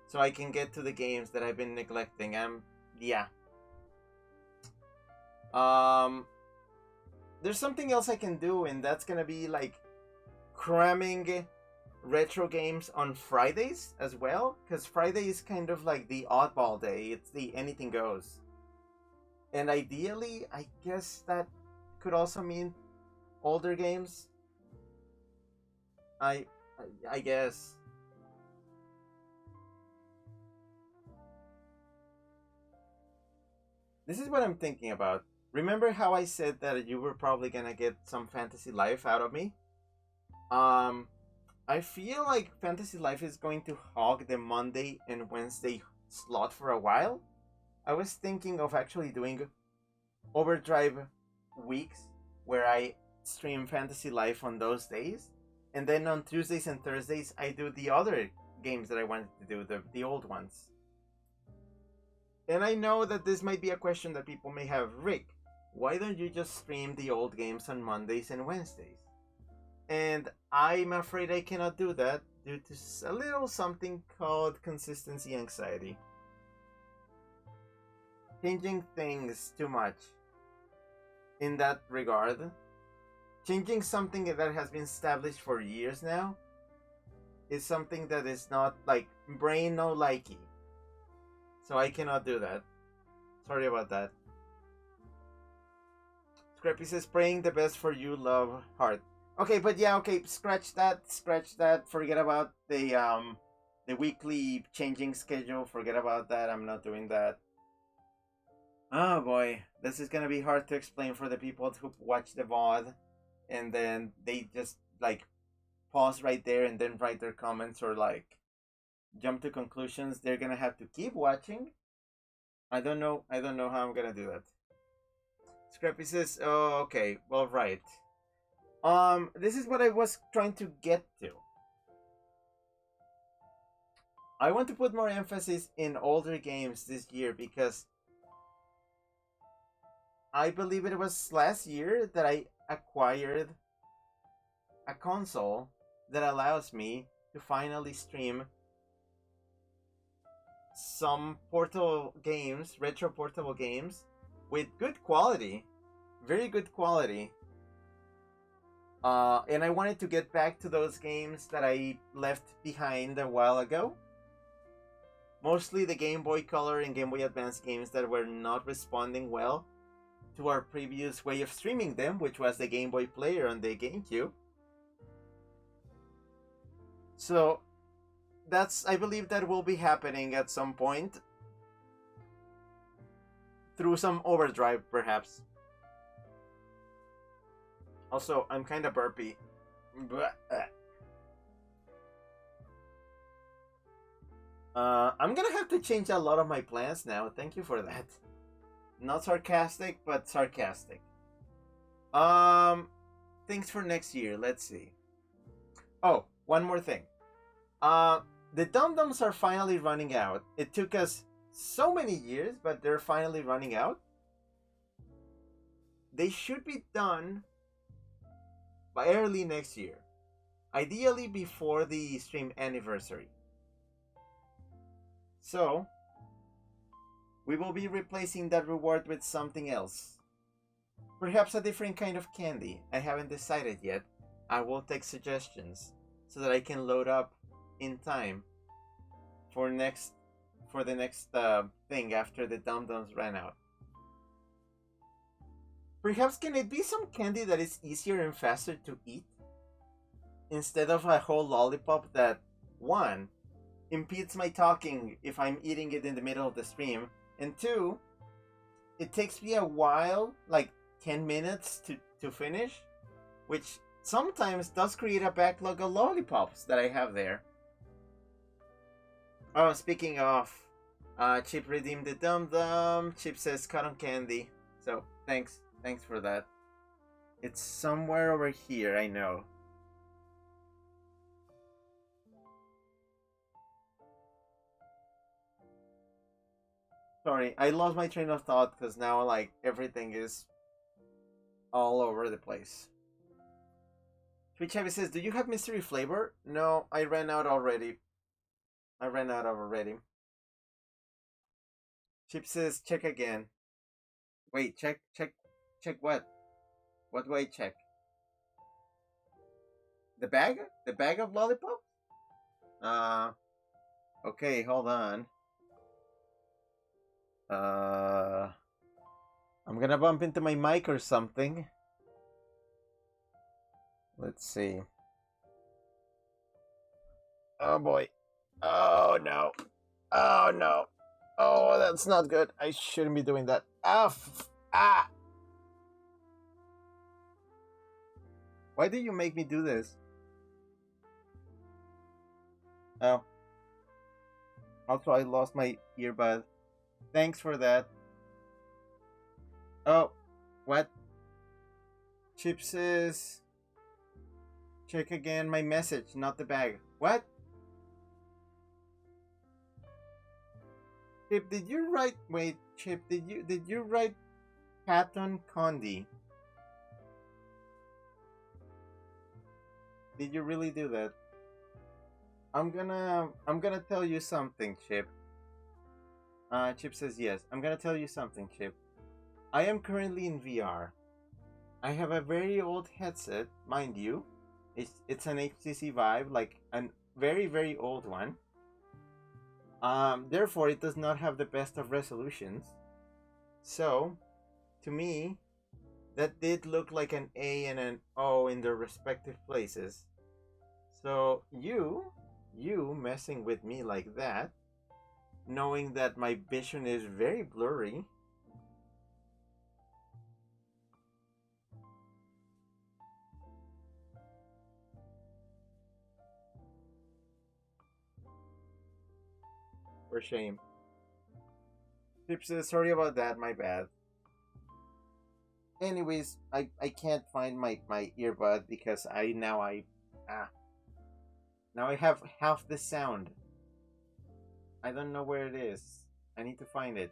so I can get to the games that I've been neglecting. Yeah. Um, there's something else I can do, and that's gonna be like cramming retro games on Fridays as well, because Friday is kind of like the oddball day. It's the anything goes, and ideally, I guess that could also mean older games. I I guess. This is what I'm thinking about. Remember how I said that you were probably gonna get some Fantasy Life out of me? Um, I feel like Fantasy Life is going to hog the Monday and Wednesday slot for a while. I was thinking of actually doing Overdrive weeks where I stream Fantasy Life on those days, and then on Tuesdays and Thursdays I do the other games that I wanted to do, the old ones. And I know that this might be a question that people may have. Rick, why don't you just stream the old games on Mondays and Wednesdays? And I'm afraid I cannot do that due to a little something called consistency anxiety. Changing things too much in that regard, changing something that has been established for years now, is something that is not like brain no likey. So I cannot do that. Sorry about that. Scrappy says praying the best for you, love, heart. Okay, but yeah, okay, scratch that, forget about the weekly changing schedule, forget about that, I'm not doing that. Oh boy, this is gonna be hard to explain for the people who watch the VOD and then they just like pause right there and then write their comments or like jump to conclusions. They're gonna have to keep watching. I don't know how I'm gonna do that. Scrappy says, oh okay, well right. This is what I was trying to get to. I want to put more emphasis in older games this year because I believe it was last year that I acquired a console that allows me to finally stream some portable games, retro portable games, with good quality, very good quality. And I wanted to get back to those games that I left behind a while ago. Mostly the Game Boy Color and Game Boy Advance games that were not responding well to our previous way of streaming them, which was the Game Boy Player on the GameCube. So I believe that will be happening at some point through some overdrive, perhaps. Also, I'm kind of burpy. I'm gonna have to change a lot of my plans now. Thank you for that. Not sarcastic, but sarcastic. Things for next year. Let's see. Oh, one more thing. The Dum-Dums are finally running out. It took us so many years, but they're finally running out. They should be done by early next year. Ideally before the stream anniversary. So, we will be replacing that reward with something else. Perhaps a different kind of candy. I haven't decided yet. I will take suggestions so that I can load up in time for the next thing after the Dum-Dums ran out. Perhaps can it be some candy that is easier and faster to eat? Instead of a whole lollipop that, one, impedes my talking if I'm eating it in the middle of the stream, and two, it takes me a while, like 10 minutes to finish, which sometimes does create a backlog of lollipops that I have there. Oh, speaking of, Chip redeemed the Dum-Dum. Chip says cotton candy. So, thanks for that. It's somewhere over here, I know. Sorry, I lost my train of thought because now like everything is all over the place. Twitch Heavy says, "Do you have mystery flavor?" No, I ran out already. I ran out already. Chip says, "Check again." Wait, check what? What do I check? The bag? The bag of lollipops? Okay, hold on. I'm gonna bump into my mic or something. Let's see. Oh boy. Oh no. Oh no. Oh, that's not good. I shouldn't be doing that. Ah! Why do you make me do this? Oh. Also, I lost my earbud. Thanks for that. Oh, what? Chip says, check again my message, not the bag. What? Chip, did you write? Wait, Chip, did you write Patton Condi? Did you really do that? I'm gonna tell you something, Chip. Chip says yes. I'm gonna tell you something, Chip. I am currently in VR. I have a very old headset, mind you. It's an HTC Vive, like a very very old one. Therefore, it does not have the best of resolutions. So, to me, that did look like an A and an O in their respective places. So you messing with me like that, knowing that my vision is very blurry. For shame. Chip says, sorry about that, my bad. Anyways, I can't find my earbud because now I have half the sound. I don't know where it is. I need to find it.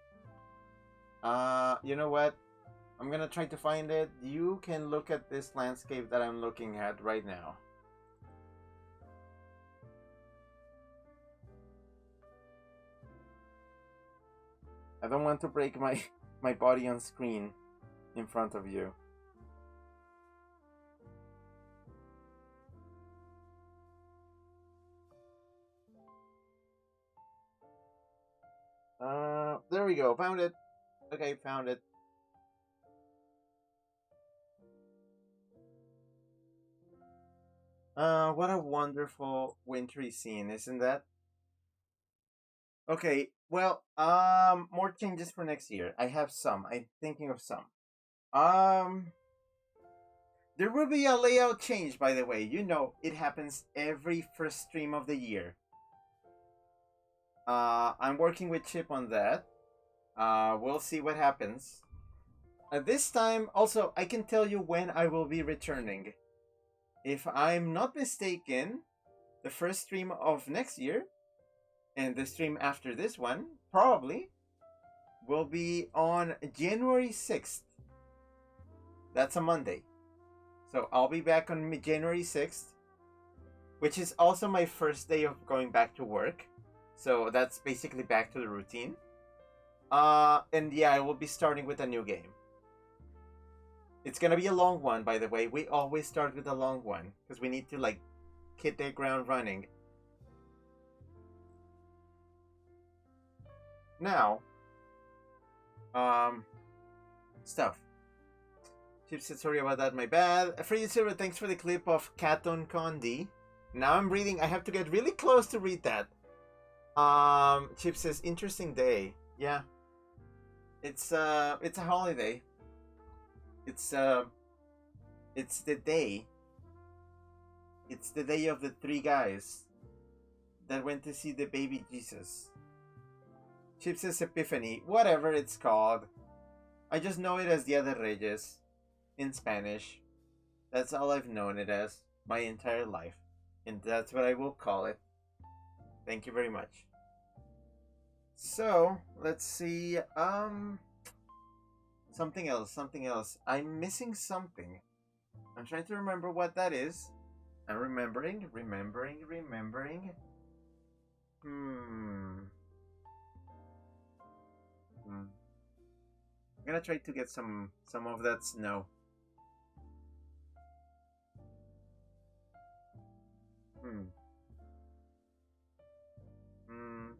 You know what? I'm gonna try to find it. You can look at this landscape that I'm looking at right now. I don't want to break my body on screen in front of you. There we go. Found it. Okay, found it. What a wonderful wintry scene, isn't that? Okay, well, more changes for next year. I have some. I'm thinking of some. Um, there will be a layout change, by the way. You know, it happens every first stream of the year. I'm working with Chip on that. We'll see what happens. This time, also, I can tell you when I will be returning. If I'm not mistaken, the first stream of next year, and the stream after this one, probably, will be on January 6th. That's a Monday. So I'll be back on January 6th, which is also my first day of going back to work. So that's basically back to the routine. And yeah, I will be starting with a new game. It's gonna be a long one, by the way. We always start with a long one because we need to like hit the ground running. Now, stuff. Chip said, sorry about that, my bad. Freddy Silver, thanks for the clip of Katon Condi. Now I'm reading. I have to get really close to read that. Chip says, interesting day. Yeah. It's a holiday. It's the day. It's the day of the three guys that went to see the baby Jesus. Chip says Epiphany. Whatever it's called. I just know it as Dia de Reyes in Spanish. That's all I've known it as my entire life. And that's what I will call it. Thank you very much. So let's see. Something else. Something else. I'm missing something. I'm trying to remember what that is. I'm remembering. Hmm. Hmm. I'm gonna try to get some of that snow. Hmm. Hmm.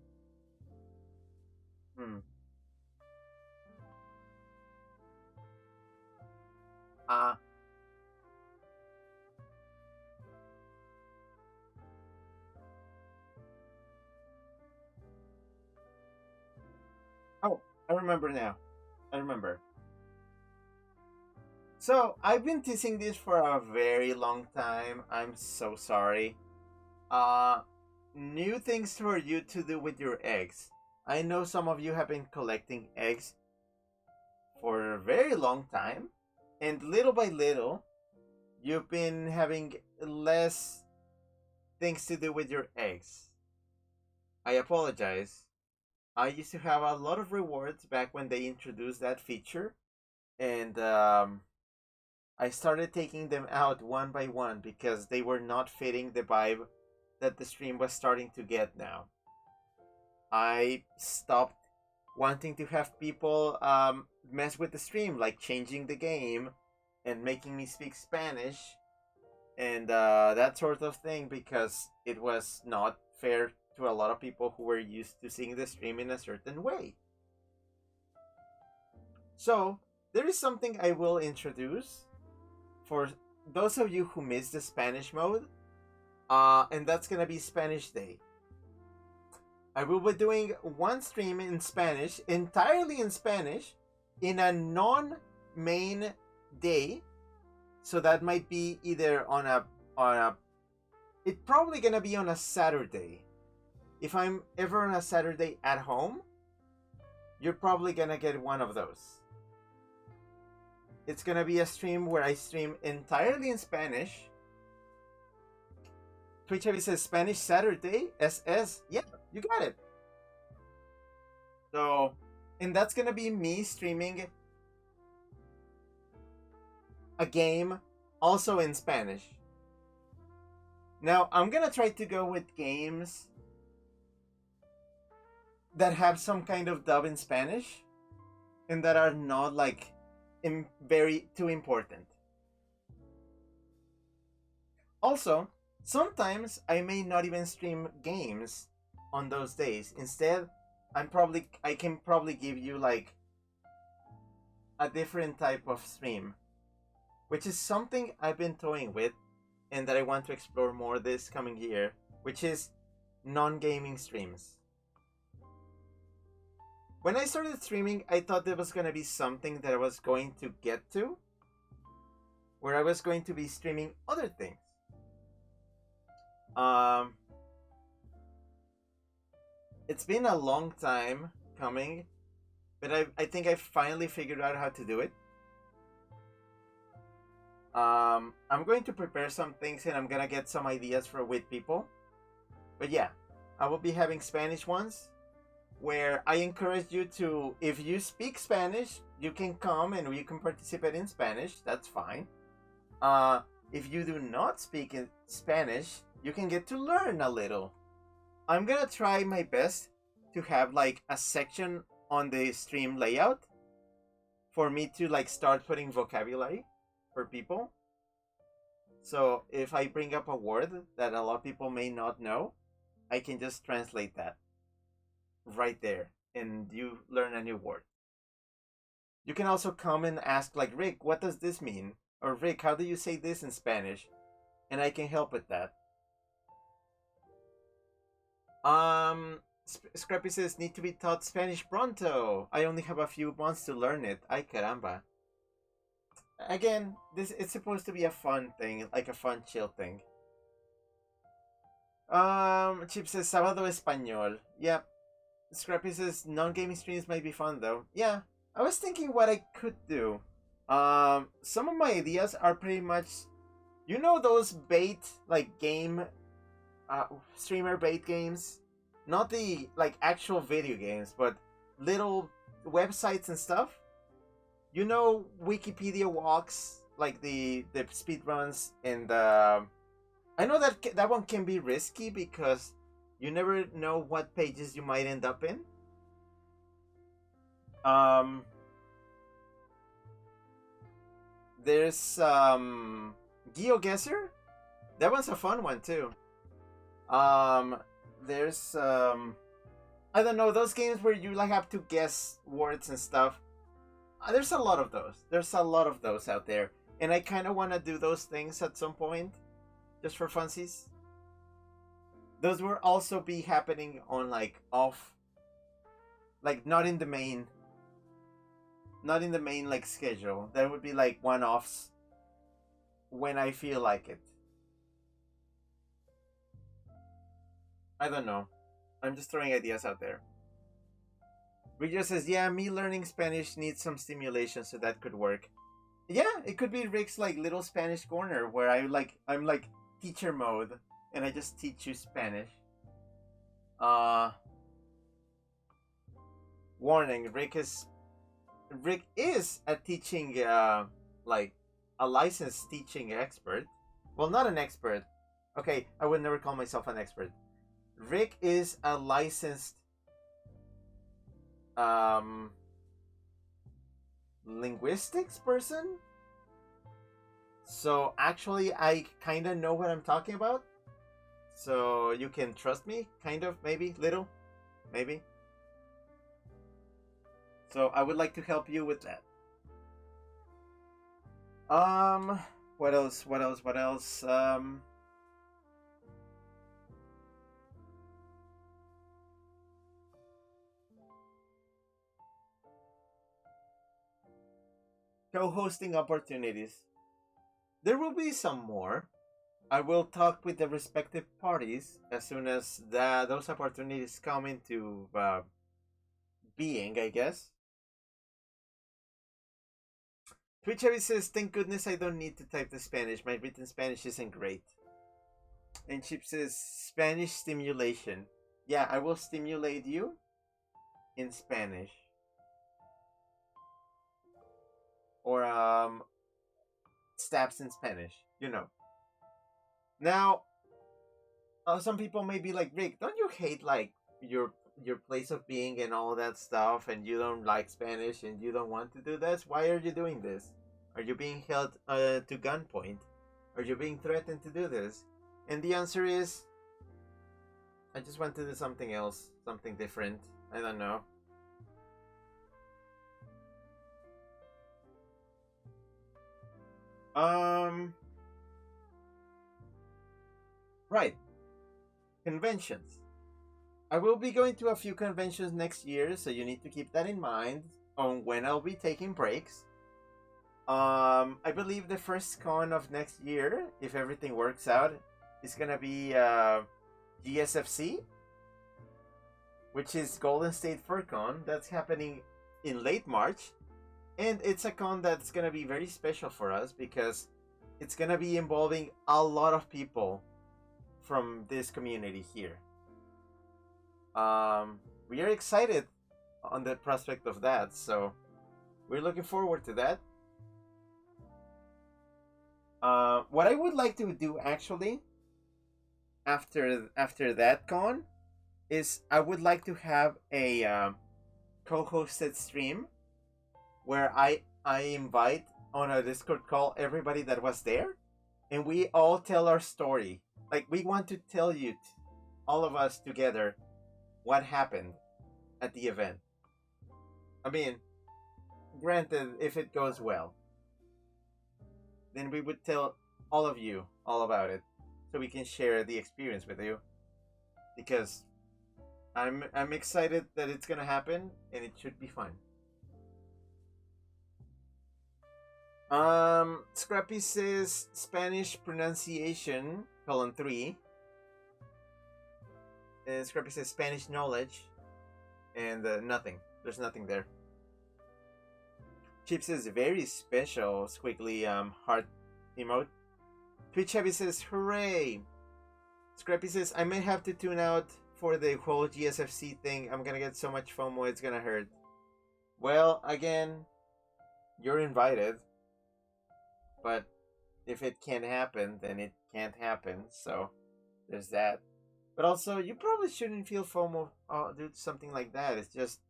Hmm. Ah. Oh, I remember now. I remember. So I've been teasing this for a very long time. I'm so sorry. Uh, New things for you to do with your eggs. I know some of you have been collecting eggs for a very long time, and little by little, you've been having less things to do with your eggs. I apologize. I used to have a lot of rewards back when they introduced that feature, and I started taking them out one by one because they were not fitting the vibe that the stream was starting to get now. I stopped wanting to have people mess with the stream, like changing the game and making me speak Spanish and that sort of thing, because it was not fair to a lot of people who were used to seeing the stream in a certain way. So, there is something I will introduce for those of you who missed the Spanish mode, and that's gonna be Spanish Day. I will be doing one stream in Spanish, entirely in Spanish, in a non-main day. So that might be either on a. It's probably gonna be on a Saturday. If I'm ever on a Saturday at home, you're probably gonna get one of those. It's gonna be a stream where I stream entirely in Spanish. Twitch TV says Spanish Saturday SS. Yeah, you got it. So, and that's gonna be me streaming a game also in Spanish. Now, I'm gonna try to go with games that have some kind of dub in Spanish and that are not like very too important. Also, sometimes I may not even stream games on those days. Instead, I can probably give you like a different type of stream, which is something I've been toying with and that I want to explore more this coming year, which is non-gaming streams. When I started streaming, I thought there was going to be something that I was going to get to, where I was going to be streaming other things. Um, it's been a long time coming, but I think I finally figured out how to do it. I'm going to prepare some things and I'm gonna get some ideas for with people. But yeah, I will be having Spanish ones where I encourage you to, if you speak Spanish, you can come and you can participate in Spanish. That's fine. If you do not speak in Spanish, you can get to learn a little. I'm gonna try my best to have like a section on the stream layout for me to like start putting vocabulary for people. So if I bring up a word that a lot of people may not know, I can just translate that right there and you learn a new word. You can also come and ask like, Rick, what does this mean? Or Rick, how do you say this in Spanish? And I can help with that. Scrappy says, need to be taught Spanish pronto. I only have a few months to learn it. Ay caramba. Again, this it's supposed to be a fun thing, like a fun chill thing. Chip says Sábado Español. Yeah. Scrappy says non-gaming streams might be fun though. Yeah. I was thinking what I could do. Some of my ideas are pretty much, you know, those bait like game, streamer bait games not the like actual video games, but little websites and stuff. You know, Wikipedia walks, like the speed runs, and I know that that one can be risky because you never know what pages you might end up in. There's GeoGuessr. That one's a fun one too. There's I don't know, those games where you like have to guess words and stuff. There's a lot of those. There's a lot of those out there, and I kind of want to do those things at some point, just for funsies. Those will also be happening on like off, like not in the main like schedule. There would be like one-offs when I feel like it. I don't know. I'm just throwing ideas out there. Rijo says, yeah, me learning Spanish needs some stimulation, so that could work. Yeah, it could be Rick's like little Spanish corner where I'm like teacher mode and I just teach you Spanish. Warning, Rick is a teaching like a licensed teaching expert. Well, not an expert. Okay, I would never call myself an expert. Rick is a licensed linguistics person. So actually I kind of know what I'm talking about. So you can trust me, kind of, maybe, little, maybe. So I would like to help you with that. What else? Co-hosting opportunities. There will be some more. I will talk with the respective parties as soon as those opportunities come into being, I guess. Twitch Heavy says, thank goodness I don't need to type the Spanish. My written Spanish isn't great. And Chip says, Spanish stimulation. Yeah, I will stimulate you in Spanish. Or stabs in Spanish, you know. Now, some people may be like, Rick, don't you hate like your place of being and all that stuff, and you don't like Spanish and you don't want to do this? Why are you doing this? Are you being held to gunpoint? Are you being threatened to do this? And the answer is, I just want to do something else, something different. I don't know. Right. Conventions. I will be going to a few conventions next year, so you need to keep that in mind on when I'll be taking breaks. I believe the first con of next year, if everything works out, is gonna be GSFC, which is Golden State FurCon. That's happening in late March, and it's a con that's gonna be very special for us because it's gonna be involving a lot of people from this community here. We are excited on the prospect of that, so we're looking forward to that. What I would like to do actually after that con is I would like to have a co-hosted stream where I invite on a Discord call everybody that was there, and we all tell our story. Like, we want to tell you, all of us together, what happened at the event. I mean, granted, if it goes well, then we would tell all of you all about it, so we can share the experience with you. Because I'm excited that it's gonna happen, and it should be fun. Scrappy says Spanish pronunciation :3. And Scrappy says Spanish knowledge, and nothing. There's nothing there. Chip says very special squiggly heart emote. Twitch Heavy says hooray. Scrappy says I may have to tune out for the whole GSFC thing. I'm gonna get so much FOMO, it's gonna hurt. Well, again, you're invited. But if it can't happen, then it can't happen. So there's that. But also, you probably shouldn't feel FOMO due to something like that. It's just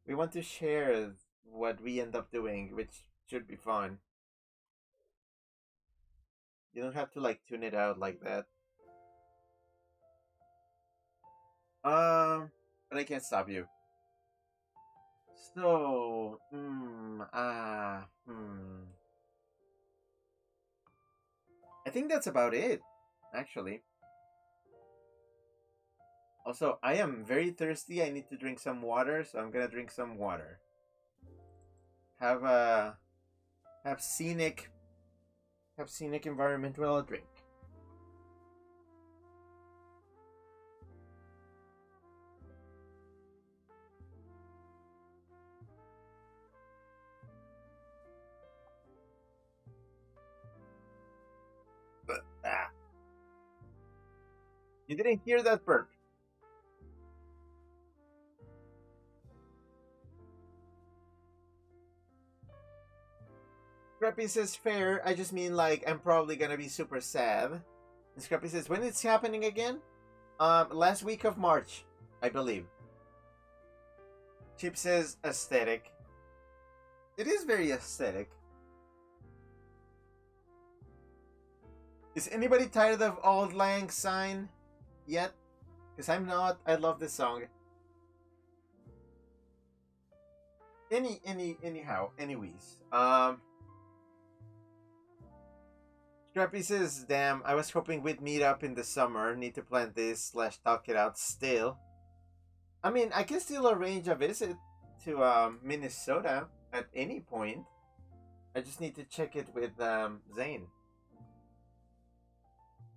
we want to share what we end up doing, which should be fun. You don't have to like tune it out like that. But I can't stop you. So, I think that's about it, actually. Also, I am very thirsty. I need to drink some water, so I'm gonna drink some water. Have a have scenic environment while I drink. Ah. You didn't hear that burp. Scrappy says fair. I just mean like I'm probably gonna be super sad. And Scrappy says when it's happening again? Last week of March, I believe. Chip says aesthetic. It is very aesthetic. Is anybody tired of Auld Lang Syne yet? Because I'm not. I love this song. Anyways. Scrappy says, damn, I was hoping we'd meet up in the summer. Need to plan this / talk it out still. I mean, I can still arrange a visit to Minnesota at any point. I just need to check it with Zane.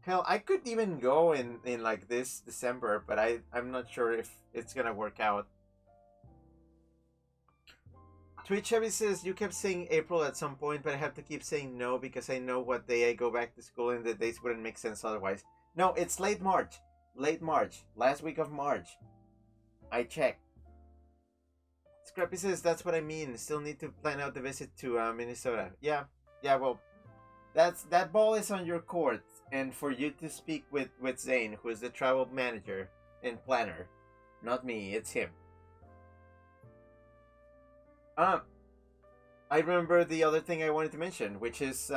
Hell, I could even go in like this December, but I'm not sure if it's gonna work out. Twitch Heavy says you kept saying April at some point, but I have to keep saying no because I know what day I go back to school and the dates wouldn't make sense otherwise. No, it's late March. Late March. Last week of March. I checked. Scrappy says that's what I mean. Still need to plan out the visit to Minnesota. Yeah, well, that ball is on your court, and for you to speak with Zane, who is the travel manager and planner. Not me, it's him. I remember the other thing I wanted to mention, which is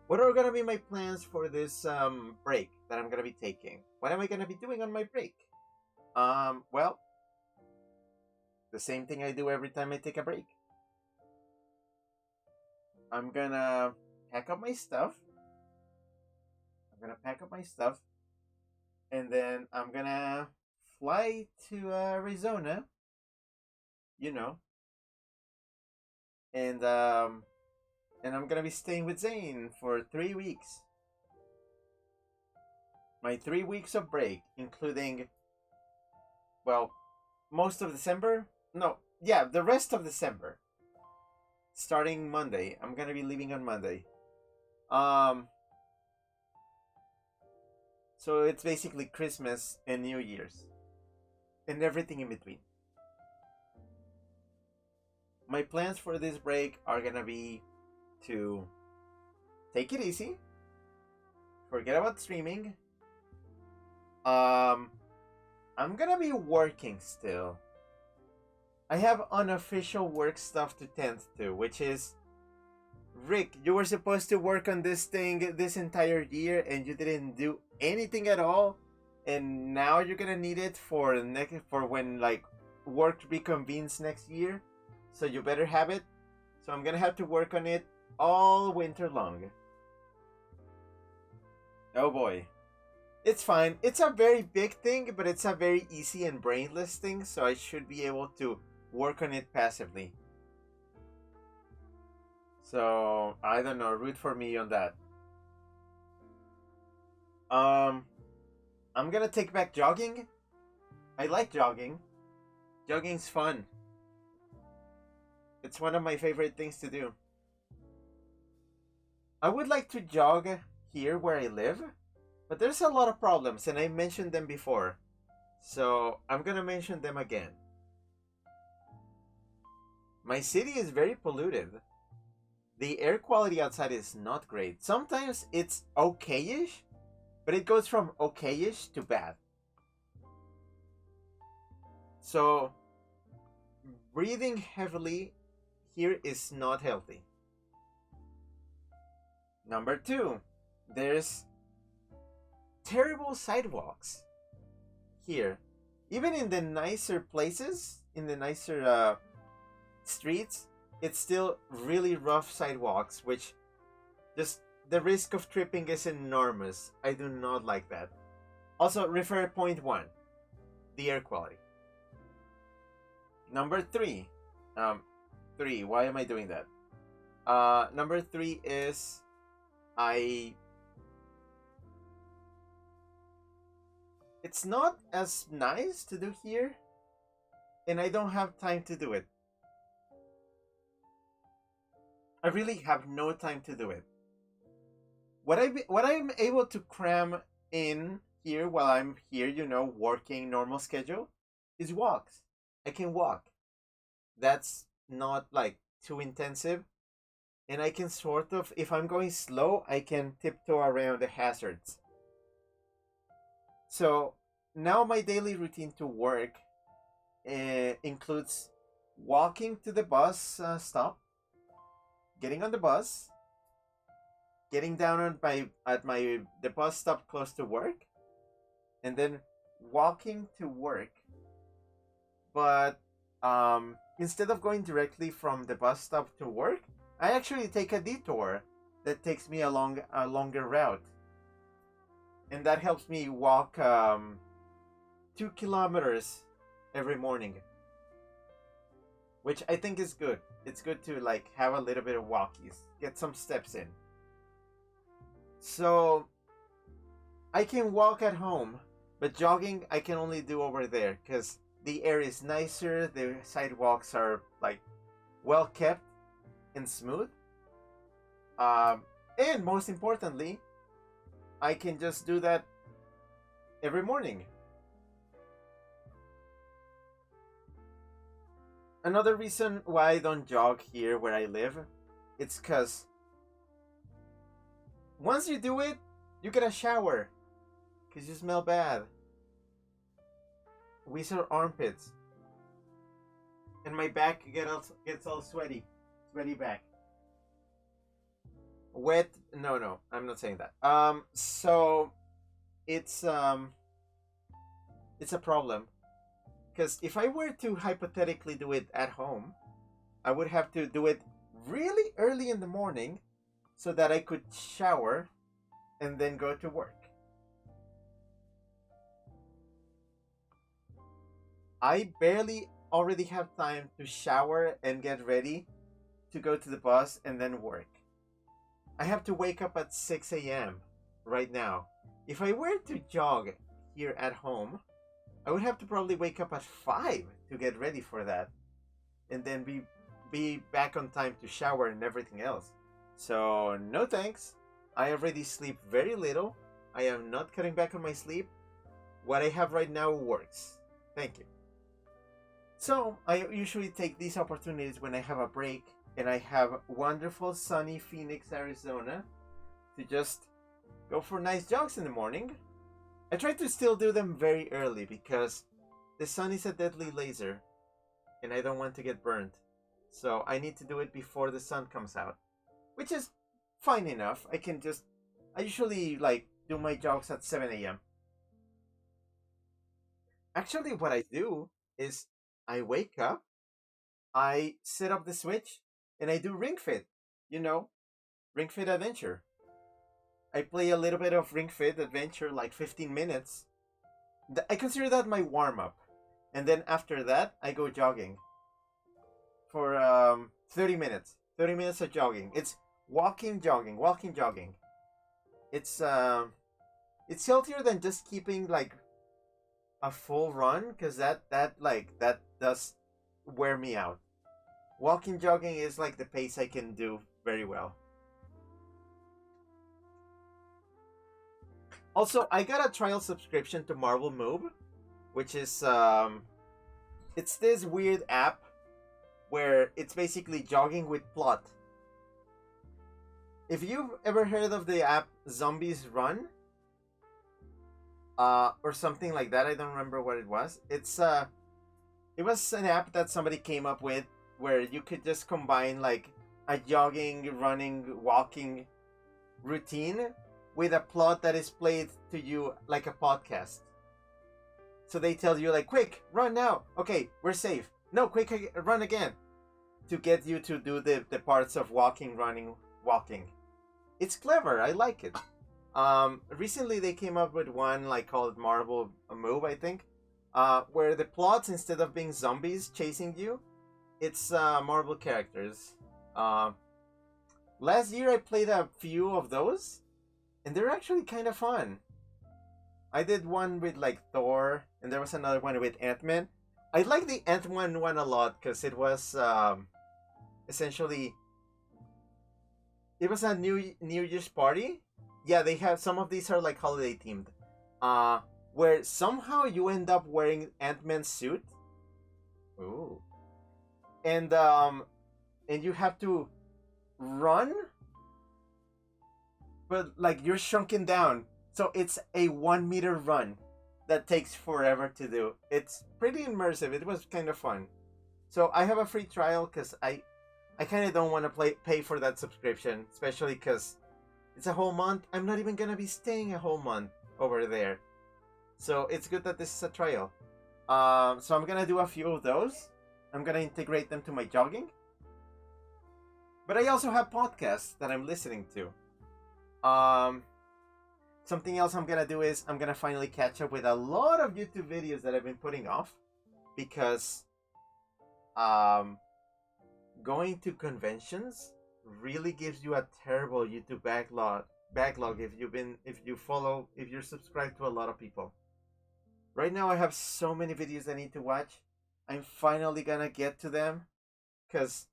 what are gonna be my plans for this break that I'm gonna be taking? What am I gonna be doing on my break? Well, the same thing I do every time I take a break. I'm gonna pack up my stuff. And then I'm gonna fly to Arizona. You know. And I'm gonna be staying with Zane for 3 weeks. My 3 weeks of break, including, well, most of December. No, yeah, the rest of December. Starting Monday, I'm gonna be leaving on Monday. So it's basically Christmas and New Year's. And everything in between. My plans for this break are gonna be to take it easy. Forget about streaming. I'm gonna be working still. I have unofficial work stuff to tend to, which is Rick, you were supposed to work on this thing this entire year and you didn't do anything at all, and now you're gonna need it for when like work reconvenes next year. So you better have it. So I'm gonna have to work on it all winter long. Oh boy. It's fine. It's a very big thing, but it's a very easy and brainless thing, so I should be able to work on it passively. So, I don't know, root for me on that. I'm gonna take back jogging. I like jogging. Jogging's fun. It's one of my favorite things to do. I would like to jog here where I live, but there's a lot of problems, and I mentioned them before. So I'm gonna mention them again. My city is very polluted. The air quality outside is not great. Sometimes it's okayish, but it goes from okayish to bad. So breathing heavily here is not healthy. Number two, there's terrible sidewalks here. Even in the nicer places, in the nicer streets, it's still really rough sidewalks, which just the risk of tripping is enormous. I do not like that. Also, refer point one, the air quality. Number three, why am I doing that? Number three is it's not as nice to do here, and I don't have time to do it. I really have no time to do it. What I'm able to cram in here while I'm here, working normal schedule, is walks. I can walk. That's not like too intensive, and I can sort of, if I'm going slow, I can tiptoe around the hazards. So now my daily routine to work includes walking to the bus stop, getting on the bus, getting down at the bus stop close to work, and then walking to work. But instead of going directly from the bus stop to work, I actually take a detour that takes me along a longer route, and that helps me walk 2 kilometers every morning, which I think is good. It's good to like have a little bit of walkies, get some steps in. So I can walk at home, but jogging I can only do over there because the air is nicer, the sidewalks are like well kept and smooth. And most importantly, I can just do that every morning. Another reason why I don't jog here where I live, it's because once you do it, you get a shower because you smell bad. We saw armpits, and my back gets all sweaty back. Wet? No, I'm not saying that. So it's a problem because if I were to hypothetically do it at home, I would have to do it really early in the morning so that I could shower and then go to work. I barely already have time to shower and get ready to go to the bus and then work. I have to wake up at 6 a.m. right now. If I were to jog here at home, I would have to probably wake up at 5 to get ready for that, and then be back on time to shower and everything else. So no thanks. I already sleep very little. I am not cutting back on my sleep. What I have right now works. Thank you. So I usually take these opportunities when I have a break and I have wonderful sunny Phoenix, Arizona, to just go for nice jogs in the morning. I try to still do them very early because the sun is a deadly laser and I don't want to get burned. So I need to do it before the sun comes out, which is fine enough. I usually like do my jogs at 7 a.m. Actually, what I do is I wake up, I set up the switch, and I do Ring Fit. Ring Fit Adventure. I play a little bit of Ring Fit Adventure, like 15 minutes. I consider that my warm up. And then after that, I go jogging for 30 minutes. 30 minutes of jogging. It's walking, jogging, walking, jogging. It's healthier than just keeping like a full run, because that does wear me out. Walking, jogging is like the pace I can do very well. Also, I got a trial subscription to Marvel Move, which is it's this weird app where it's basically jogging with plot. If you've ever heard of the app Zombies Run, or something like that, I don't remember what it was. It was an app that somebody came up with where you could just combine like a jogging, running, walking routine with a plot that is played to you like a podcast. So they tell you like, quick, run now. Okay, we're safe. No, quick, run again. To get you to do the parts of walking, running, walking. It's clever. I like it. Recently they came up with one like called Marvel Move, I think, where the plots, instead of being zombies chasing you, it's Marvel characters. Last year I played a few of those, and they're actually kind of fun. I did one with like Thor, and there was another one with Ant-Man. I like the Ant-Man one a lot because it was essentially it was a New Year's party. Yeah, they have some of these are like holiday themed, where somehow you end up wearing Ant-Man's suit. Ooh, and you have to run, but like you're shrunken down, so it's a 1 meter run that takes forever to do. It's pretty immersive. It was kind of fun. So I have a free trial because I kind of don't want to pay for that subscription, especially because it's a whole month. I'm not even gonna be staying a whole month over there, so it's good that this is a trial. So I'm gonna do a few of those. I'm gonna integrate them to my jogging. But I also have podcasts that I'm listening to. Something else I'm gonna do is I'm gonna finally catch up with a lot of YouTube videos that I've been putting off because going to conventions really gives you a terrible YouTube backlog if you're subscribed to a lot of people. Right now I have so many videos I need to watch. I'm finally gonna get to them because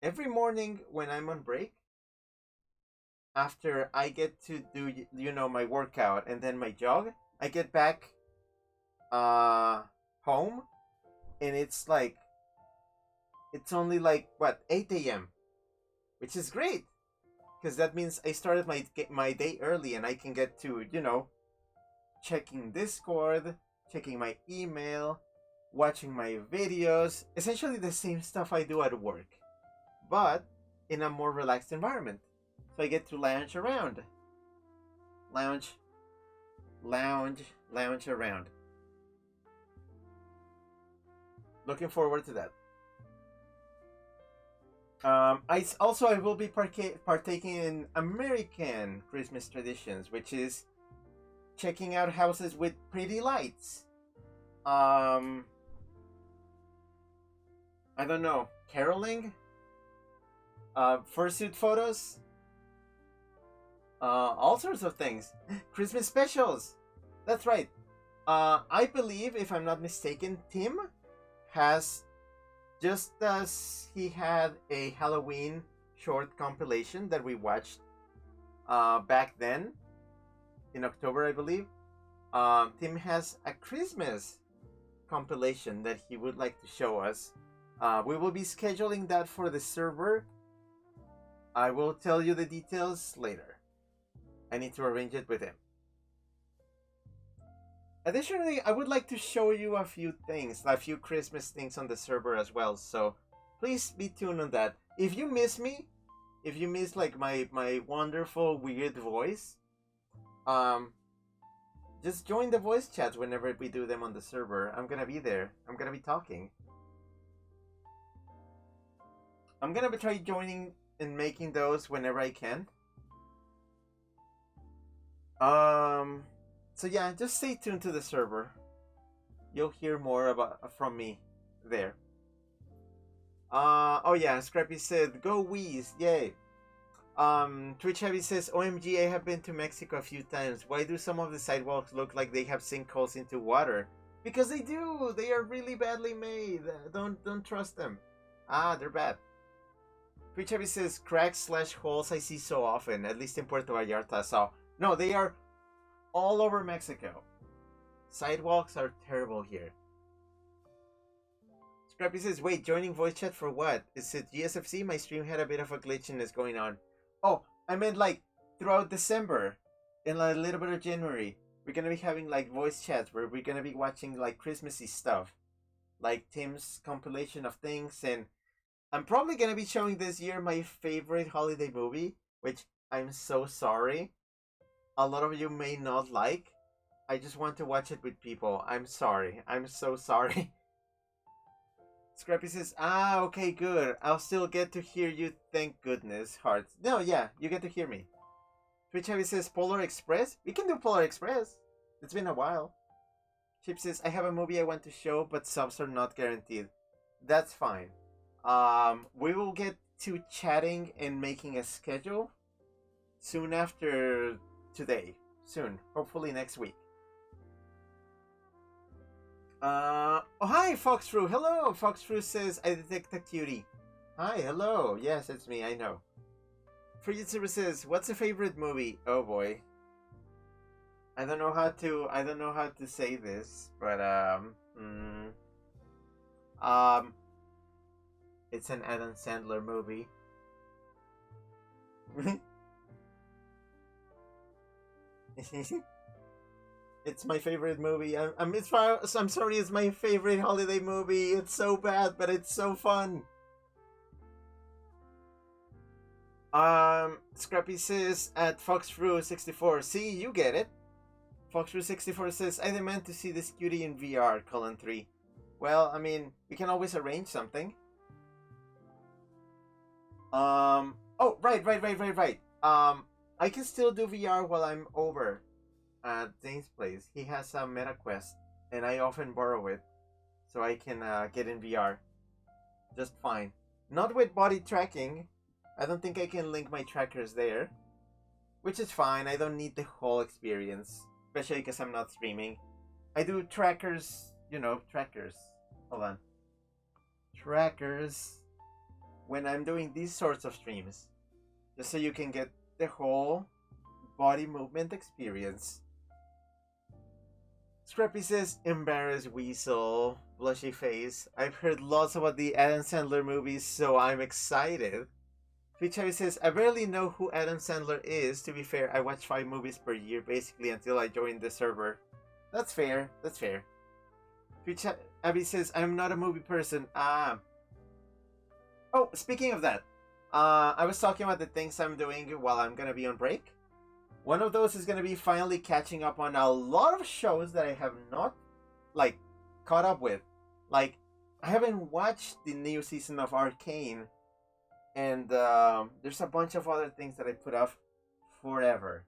every morning when I'm on break, after I get to do my workout and then my jog, I get back home, and it's only like what 8 a.m., which is great because that means I started my day early and I can get to checking Discord, checking my email, watching my videos, essentially the same stuff I do at work, but in a more relaxed environment. So I get to lounge around. Lounge around. Looking forward to that. I will be partaking in American Christmas traditions, which is checking out houses with pretty lights. I don't know, caroling, fursuit photos, all sorts of things. Christmas specials. That's right. I believe, if I'm not mistaken, Tim has, just as he had a Halloween short compilation that we watched back then in October, I believe. Tim has a Christmas compilation that he would like to show us. We will be scheduling that for the server. I will tell you the details later. I need to arrange it with him. Additionally, I would like to show you a few Christmas things on the server as well, so please be tuned on that. If you miss me, if you miss like my wonderful weird voice, just join the voice chats whenever we do them on the server. I'm gonna be there. I'm gonna be talking. I'm gonna try joining and making those whenever I can. So yeah, just stay tuned to the server. You'll hear more from me there. Oh yeah, Scrappy said, "Go Wheeze, yay!" Twitch Heavy says, "OMG, I have been to Mexico a few times. Why do some of the sidewalks look like they have sinkholes into water?" Because they do. They are really badly made. Don't trust them. They're bad. Twitch Heavy says, "Cracks/holes I see so often, at least in Puerto Vallarta." So no, they are all over Mexico. Sidewalks are terrible here. Scrappy says, wait, joining voice chat for what? Is it GSFC? My stream had a bit of a glitchiness going on. Oh, I meant like throughout December and a little bit of January. We're gonna be having like voice chats where we're gonna be watching like Christmassy stuff. Like Tim's compilation of things, and I'm probably gonna be showing this year my favorite holiday movie, which I'm so sorry. A lot of you may not like. I just want to watch it with people. I'm sorry. I'm so sorry. Scrappy says, okay, good. I'll still get to hear you, thank goodness, hearts. No, yeah, you get to hear me. Twitch Heavy says, Polar Express? We can do Polar Express. It's been a while. Chip says, I have a movie I want to show, but subs are not guaranteed. That's fine. We will get to chatting and making a schedule soon after today. Soon. Hopefully next week. Oh, hi, Foxfru. Hello. Foxfru says, I detect a cutie. Hi, hello. Yes, it's me. I know. Fujitsu says, what's a favorite movie? Oh boy. I don't know how to say this, but it's an Adam Sandler movie. It's my favorite movie. I'm sorry, it's my favorite holiday movie. It's so bad, but it's so fun. Scrappy says at Foxfru64, see, you get it. Foxfru64 says, I demand to see this cutie in VR, colon 3. Well, I mean, we can always arrange something. Oh, right. I can still do VR while I'm over at Zane's place. He has a MetaQuest, and I often borrow it, so I can get in VR. Just fine. Not with body tracking. I don't think I can link my trackers there, which is fine. I don't need the whole experience, especially because I'm not streaming. I do trackers, trackers. Hold on. Trackers when I'm doing these sorts of streams, just so you can get the whole body movement experience. Scrappy says, embarrassed weasel, blushy face. I've heard lots about the Adam Sandler movies, so I'm excited. Twitch says, I barely know who Adam Sandler is. To be fair, I watch 5 movies per year, basically, until I join the server. That's fair. Twitch Abby says, I'm not a movie person. Oh, speaking of that, I was talking about the things I'm doing while I'm gonna be on break. One of those is gonna be finally catching up on a lot of shows that I have not, caught up with. I haven't watched the new season of Arcane, and there's a bunch of other things that I put off forever,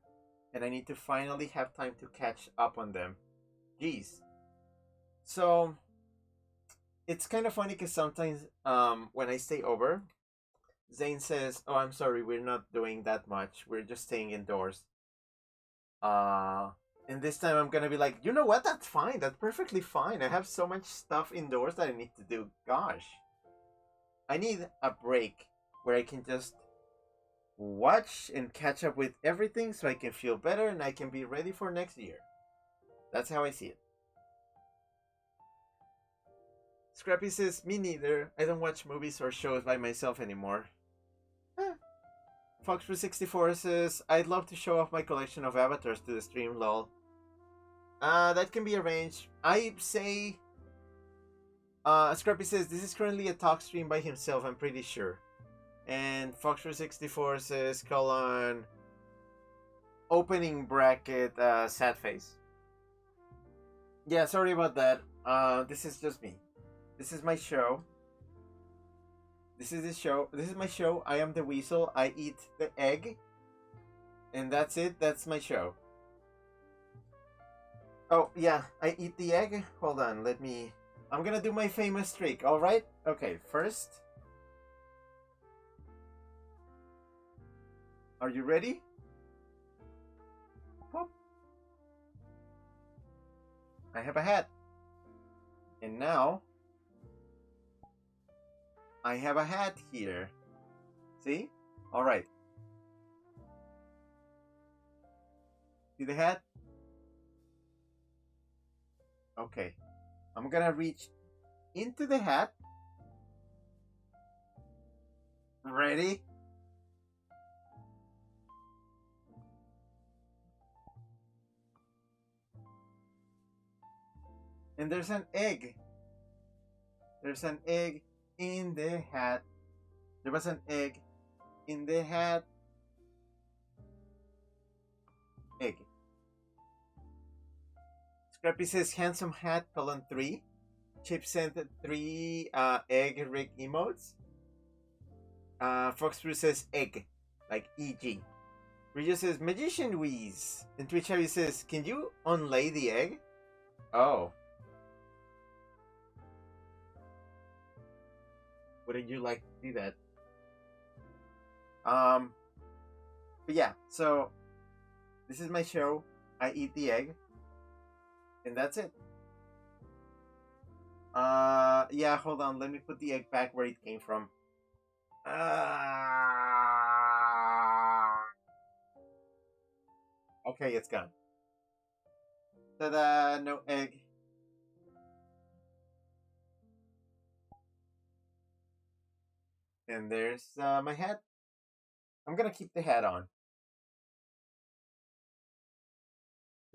and I need to finally have time to catch up on them. Jeez. So, it's kind of funny because sometimes when I stay over, Zane says, oh, I'm sorry, we're not doing that much. We're just staying indoors. And this time I'm gonna be like, you know what? That's fine. That's perfectly fine. I have so much stuff indoors that I need to do. Gosh. I need a break where I can just watch and catch up with everything so I can feel better and I can be ready for next year. That's how I see it. Scrappy says, me neither. I don't watch movies or shows by myself anymore. Foxfru64 says, I'd love to show off my collection of avatars to the stream, lol. That can be arranged. I say... Scrappy says, this is currently a talk stream by himself, I'm pretty sure. And Foxfru64 says, colon... opening bracket, sad face. Yeah, sorry about that. This is just me. This is my show. This is my show. I am the weasel. I eat the egg. And that's it. That's my show. Oh, yeah. I eat the egg. Hold on. I'm gonna do my famous trick. Alright? Okay, first. Are you ready? Whoop. I have a hat. And now... I have a hat here. See? Alright. See the hat? Okay. I'm gonna reach into the hat. Ready? And there's an egg. There's an egg in the hat. There was an egg in the hat. Egg. Scrappy says handsome hat colon 3. Chip sent 3 egg rig emotes. Fox Brew says egg, like EG. Regis says magician wheeze. And Twitch Heavy says, can you unlay the egg? Oh. Wouldn't you like to do that? But yeah, so this is my show. I eat the egg. And that's it. Yeah, hold on. Let me put the egg back where it came from. Okay, it's gone. Ta-da! No egg. And there's my hat. I'm gonna keep the hat on.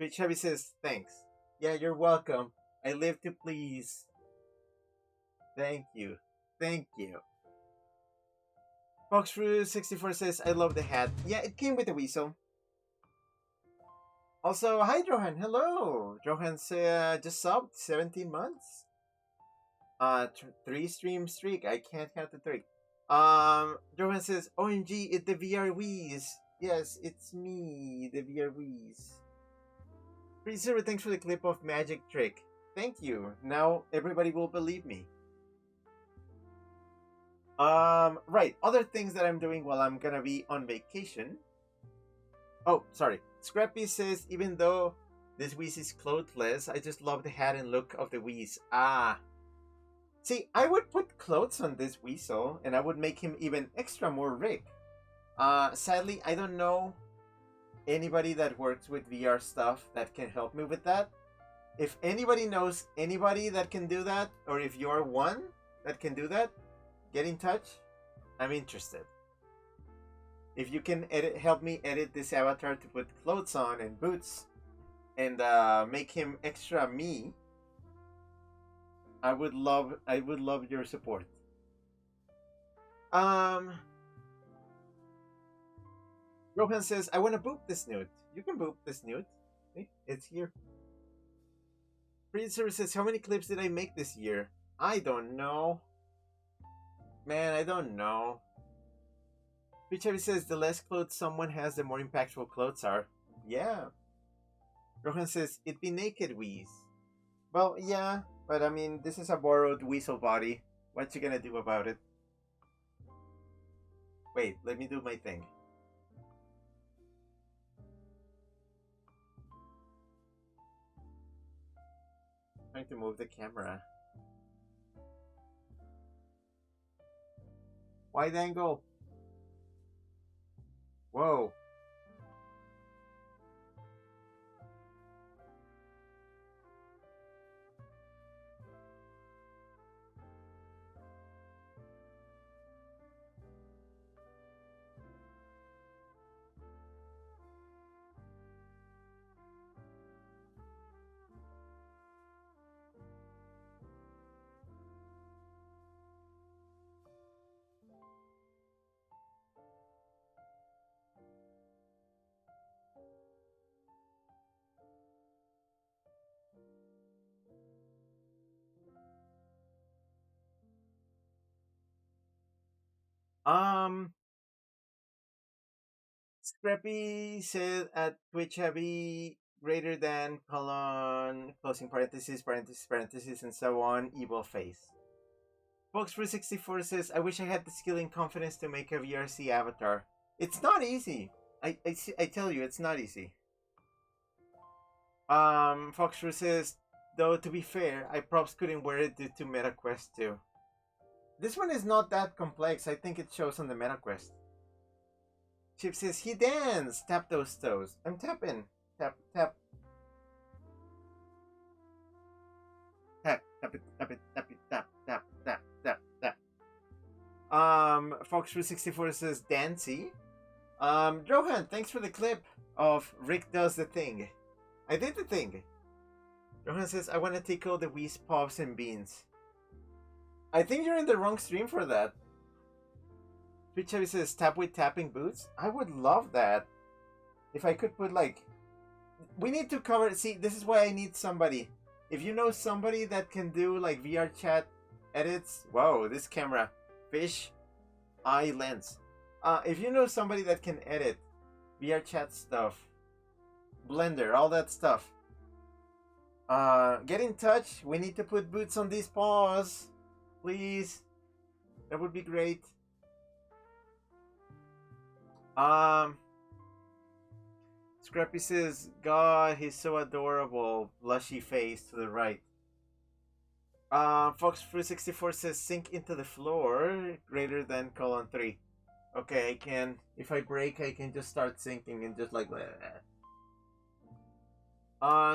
Rich Heavy says, thanks. Yeah, you're welcome. I live to please. Thank you. Thank you. Foxfruit64 says, I love the hat. Yeah, it came with a weasel. Also, hi Johan. Hello. Johan's just subbed 17 months. 3 stream streak. I can't count the 3. Johan says, OMG, it's the VR Wheeze. Yes, it's me, the VR Wheeze. Freezer, thanks for the clip of magic trick. Thank you. Now everybody will believe me. Right. Other things that I'm doing while I'm gonna be on vacation. Oh, sorry. Scrappy says, even though this Wheeze is clothless, I just love the hat and look of the Wheeze. Ah. See, I would put clothes on this weasel, and I would make him even extra more Rick. Sadly, I don't know anybody that works with VR stuff that can help me with that. If anybody knows anybody that can do that, or if you're one that can do that, get in touch. I'm interested. If you can help me edit this avatar to put clothes on and boots, and make him extra me, I would love your support. Rohan says, I want to boop this nude. You can boop this nude. It's here. Freezer says, how many clips did I make this year? I don't know. Man, I don't know. Pichavi says, the less clothes someone has, the more impactful clothes are. Yeah. Rohan says, it be naked Wheeze. Well, yeah, but I mean, this is a borrowed weasel body. What you gonna do about it? Wait, let me do my thing. Trying to move the camera. Wide angle. Whoa. Scrappy said at Twitch heavy greater than colon closing parenthesis parenthesis parenthesis and so on evil face. Fox364 says, I wish I had the skill and confidence to make a VRC avatar. It's not easy. I tell you, it's not easy. Foxtrue says, though to be fair, I props couldn't wear it due to MetaQuest 2. This one is not that complex. I think it shows on the MetaQuest. Chip says, he danced! Tap those toes. I'm tapping. Tap, tap. Tap it, tap it, tap it, tap, tap, tap, tap, tap. Fox364 says Dancy. Johan, thanks for the clip of Rick does the thing. I did the thing. Johan says, I want to tickle the Whis Pops and Beans. I think you're in the wrong stream for that. Twitch Heavy says, tap with tapping boots. I would love that. If I could put like... We need to cover... See, this is why I need somebody. If you know somebody that can do like VR chat edits... Whoa, this camera. Fish eye lens. If you know somebody that can edit VR chat stuff, Blender, all that stuff, get in touch. We need to put boots on these paws, please. That would be great. Scrappy says, God, he's so adorable. Blushy face to the right. Fox364 says, sink into the floor greater than colon 3. Okay, I can. If I break, I can just start sinking and just like.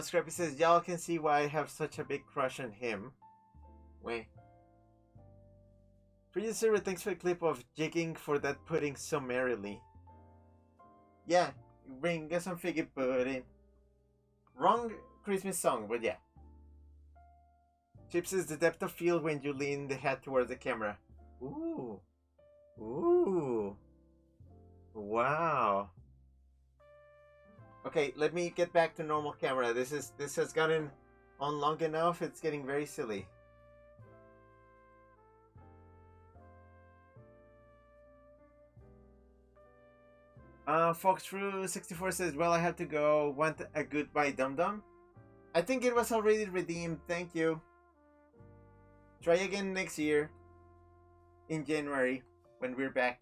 Scrappy says, y'all can see why I have such a big crush on him. Wait. Producer, thanks for the clip of jigging for that pudding so merrily. Yeah, bring us some figgy pudding. Wrong Christmas song, but yeah. Chips is the depth of field when you lean the head towards the camera. Ooh. Ooh. Wow. Okay, let me get back to normal camera. This has gotten on long enough. It's getting very silly. Foxtrue64 says, well, I have to go. Want a goodbye, Dum Dum? I think it was already redeemed. Thank you. Try again next year. In January, when we're back.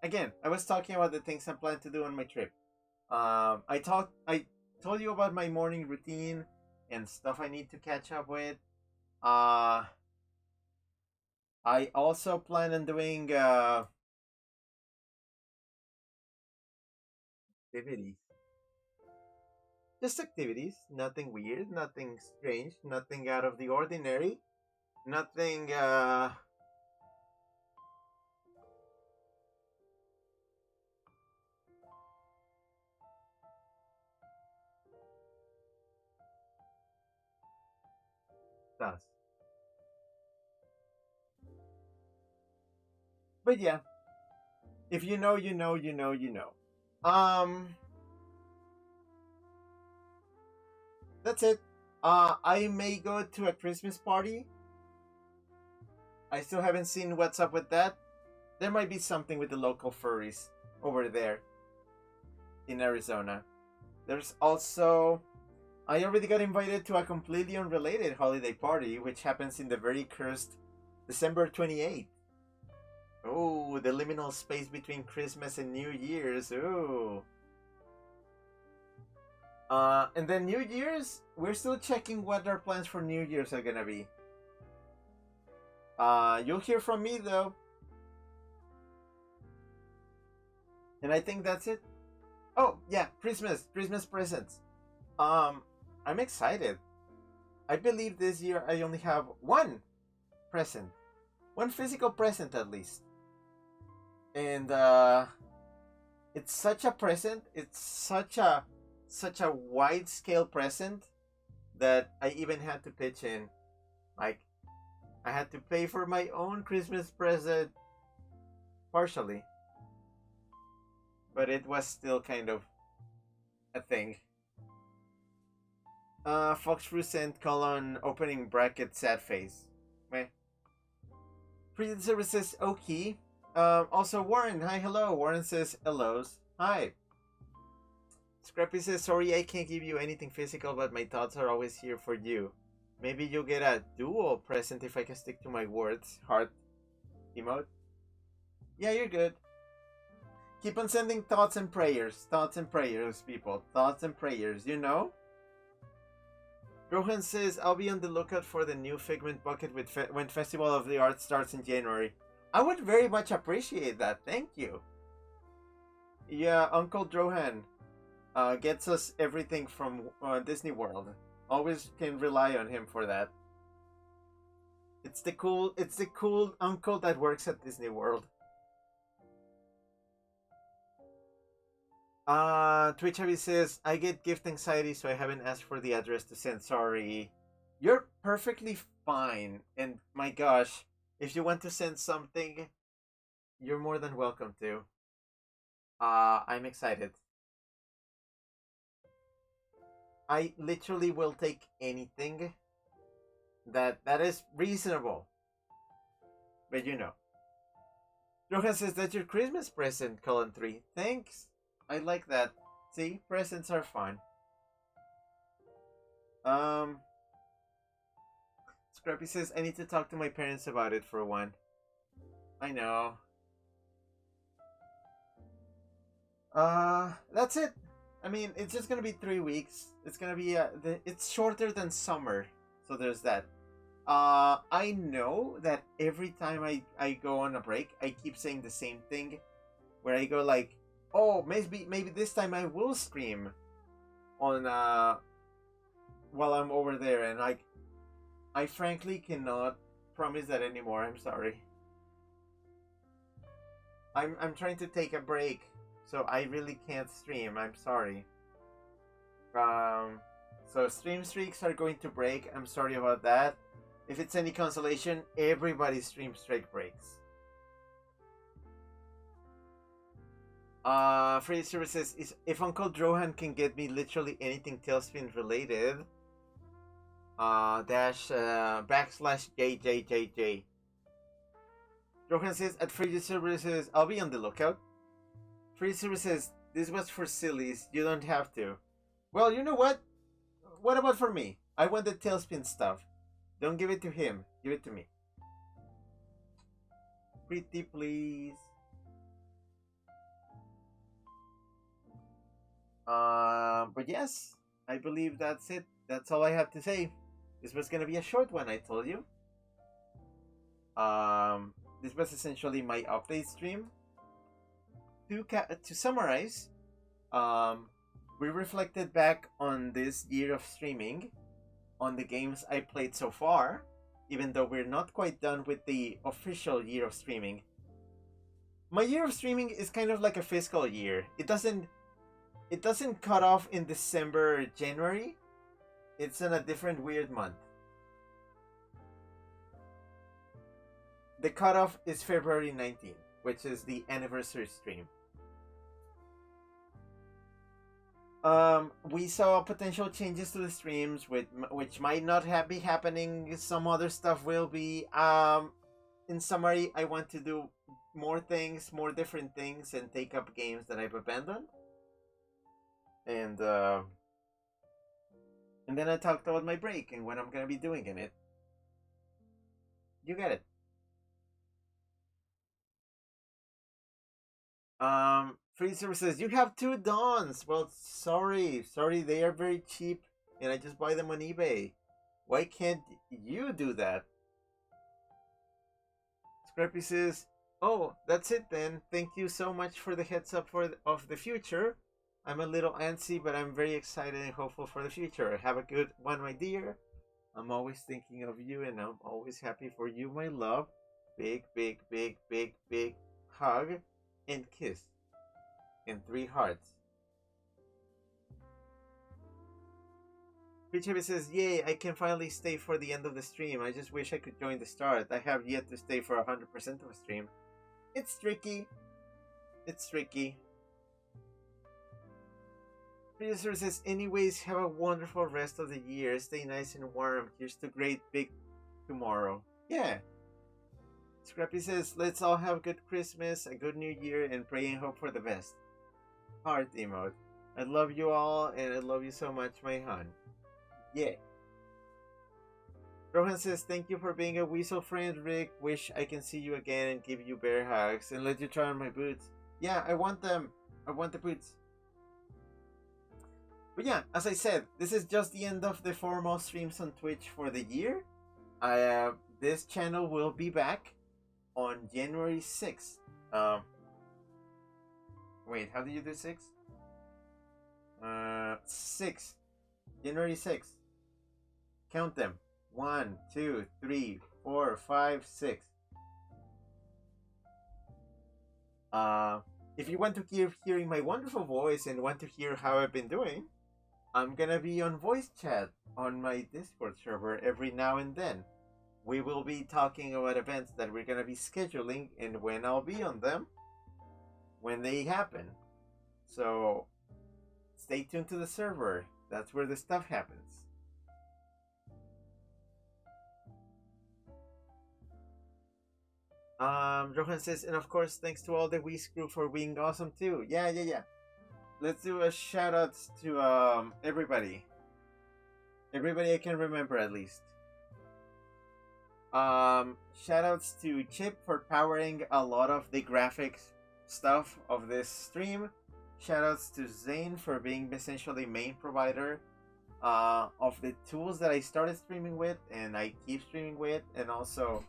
Again, I was talking about the things I plan to do on my trip. I told you about my morning routine and stuff I need to catch up with. I also plan on doing activities. Just activities, nothing weird, nothing strange, nothing out of the ordinary, nothing does. But yeah, if you know, you know, you know, you know. That's it. I may go to a Christmas party. I still haven't seen what's up with that. There might be something with the local furries over there in Arizona. There's also... I already got invited to a completely unrelated holiday party, which happens in the very cursed December 28th. Oh, the liminal space between Christmas and New Year's. Ooh. And then New Year's, we're still checking what our plans for New Year's are gonna be. You'll hear from me though. And I think that's it. Oh, yeah, Christmas presents. I'm excited. I believe this year I only have one present. One physical present at least. And it's such a present, it's such a wide scale present that I even had to pitch in. Like, I had to pay for my own Christmas present partially, but it was still kind of a thing. Foxfruit sent colon opening bracket sad face. Meh. Prison services okay. Also Warren, hi, hello. Warren says hellos. Hi. Scrappy says, sorry I can't give you anything physical, but my thoughts are always here for you. Maybe you'll get a dual present if I can stick to my words. Heart emote. Yeah, you're good. Keep on sending thoughts and prayers. Thoughts and prayers, people. Thoughts and prayers, you know? Rohan says, I'll be on the lookout for the new Figment bucket when Festival of the Arts starts in January. I would very much appreciate that. Thank you. Yeah, Uncle Drohan. gets us everything from Disney World. Always can rely on him for that. It's the cool uncle that works at Disney World. Twitch Heavy says, I get gift anxiety, so I haven't asked for the address to send. Sorry. You're perfectly fine. And my gosh, if you want to send something, you're more than welcome to. I'm excited. I literally will take anything that is reasonable. But you know. Johan says, that's your Christmas present, Colin 3. Thanks. I like that. See, presents are fun. Scrappy says, I need to talk to my parents about it for one. I know. That's it. I mean, it's just gonna be 3 weeks. It's gonna be it's shorter than summer, so there's that. I know that every time I go on a break, I keep saying the same thing, where I go like, oh, maybe this time I will stream on while I'm over there, and I frankly cannot promise that anymore. I'm sorry. I'm trying to take a break, so I really can't stream. I'm sorry. So stream streaks are going to break. I'm sorry about that. If it's any consolation, everybody's stream streak breaks. Free services is if Uncle Drohan can get me literally anything Tailspin related. Dash backslash JJJJ. Drohan says at Free Services, I'll be on the lookout. Free Services, this was for sillies. You don't have to. Well, you know what? What about for me? I want the Tailspin stuff. Don't give it to him. Give it to me. Pretty please. But yes, I believe that's it. That's all I have to say. This was gonna be a short one, I told you. This was essentially my update stream. To summarize, we reflected back on this year of streaming, on the games I played so far, even though we're not quite done with the official year of streaming. My year of streaming is kind of like a fiscal year. It doesn't cut off in December or January. It's in a different weird month. The cutoff is February 19th, which is the anniversary stream. We saw potential changes to the streams, which might not be happening. Some other stuff will be. In summary, I want to do more things, more different things, and take up games that I've abandoned. And then I talked about my break and what I'm gonna be doing in it. You get it. Freezer says, you have 2 Dawns. Well, sorry, they are very cheap, and I just buy them on eBay. Why can't you do that? Scrappy says, oh, that's it then. Thank you so much for the heads up of the future. I'm a little antsy, but I'm very excited and hopeful for the future. Have a good one, my dear. I'm always thinking of you, and I'm always happy for you, my love. Big, big, big, big, big hug and kiss. And 3 hearts. Pichabi says, yay, I can finally stay for the end of the stream. I just wish I could join the start. I have yet to stay for 100% of a stream. It's tricky. It's tricky. Producer says, anyways, have a wonderful rest of the year. Stay nice and warm. Here's to great big tomorrow. Yeah. Scrappy says, let's all have a good Christmas, a good New Year, and pray and hope for the best. Heart emote. I love you all, and I love you so much, my hon. Yeah. Rohan says, thank you for being a weasel friend, Rick. Wish I can see you again and give you bear hugs and let you try on my boots. Yeah, I want them. I want the boots. But yeah, as I said, this is just the end of the formal streams on Twitch for the year. This channel will be back on January 6th. Wait, how do you do 6? 6. January 6th. Count them. 1, 2, 3, 4, 5, 6. If you want to keep hearing my wonderful voice and want to hear how I've been doing, I'm gonna be on voice chat on my Discord server every now and then. We will be talking about events that we're gonna be scheduling and when I'll be on them, when they happen. So stay tuned to the server. That's where the stuff happens. Johan says, and of course, thanks to all the Whis crew for being awesome too. Yeah. Let's do a shout out to everybody. Everybody I can remember at least. Shout outs to Chip for powering a lot of the graphics stuff of this stream. Shout outs to Zane for being essentially main provider of the tools that I started streaming with and I keep streaming with, and also,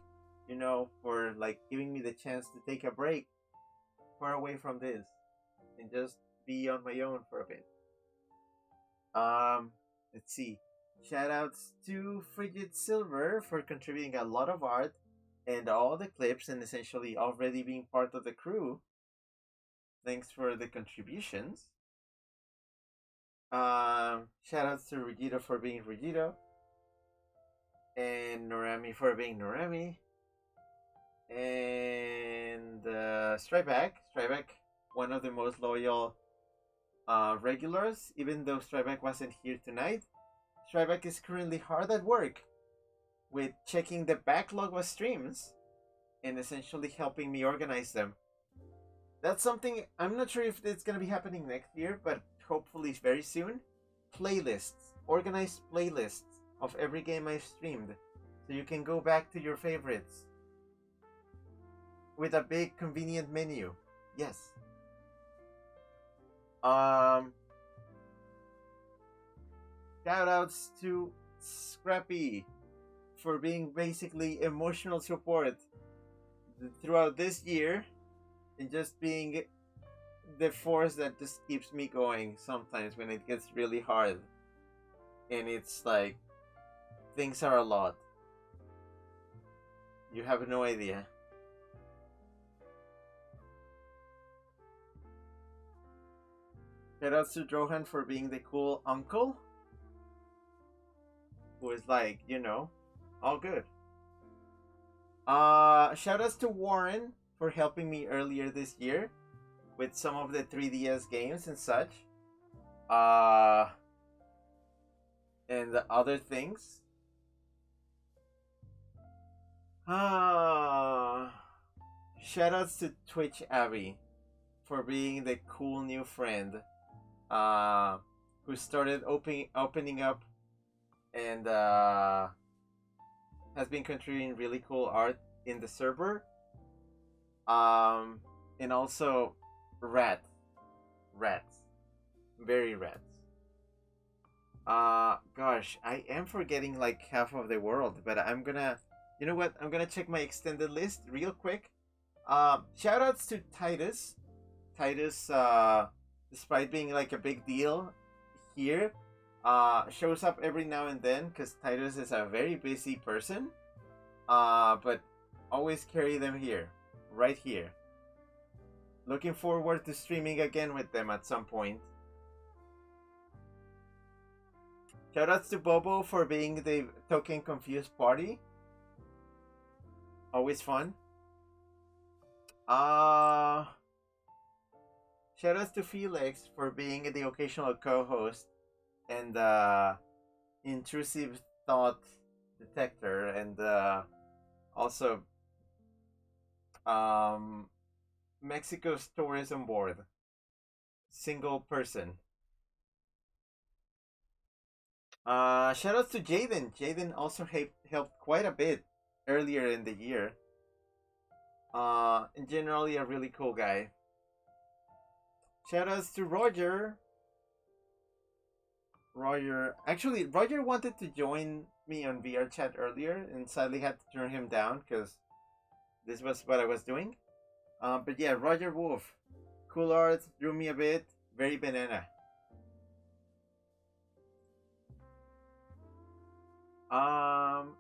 you know, for like giving me the chance to take a break far away from this and just be on my own for a bit. Let's see. Shoutouts to Frigid Silver for contributing a lot of art and all the clips and essentially already being part of the crew. Thanks for the contributions. Shoutouts to Regito for being Regito. And Norami for being Norami. And Stryback, one of the most loyal regulars, even though Stryback wasn't here tonight. Stryback is currently hard at work with checking the backlog of streams and essentially helping me organize them. That's something, I'm not sure if it's going to be happening next year, but hopefully very soon. Playlists, organized playlists of every game I've streamed, so you can go back to your favorites with a big convenient menu. Yes. Shoutouts to Scrappy for being basically emotional support throughout this year and just being the force that just keeps me going sometimes when it gets really hard and it's like things are a lot. You have no idea. Shoutouts to Johan for being the cool uncle who is like, you know, all good. Shoutouts to Warren for helping me earlier this year with some of the 3DS games and such. And the other things. Shoutouts to Twitch Abby for being the cool new friend who started opening up and has been contributing really cool art in the server. And also rats, very rats. Gosh, I am forgetting like half of the world, but I'm gonna, you know what? I'm gonna check my extended list real quick. Shoutouts to Titus. Titus, despite being like a big deal here, shows up every now and then because Titus is a very busy person. But always carry them here, right here. Looking forward to streaming again with them at some point. Shoutouts to Bobo for being the token confused party. Always fun. Shoutouts to Felix for being the occasional co-host and intrusive thought detector, and also Mexico's tourism board. Single person. Shoutouts to Jaden. Jaden also helped quite a bit earlier in the year. And generally a really cool guy. Shoutouts to Roger. Roger wanted to join me on VR chat earlier and sadly had to turn him down because this was what I was doing. But yeah, Roger Wolf. Cool art, drew me a bit, very banana. Um,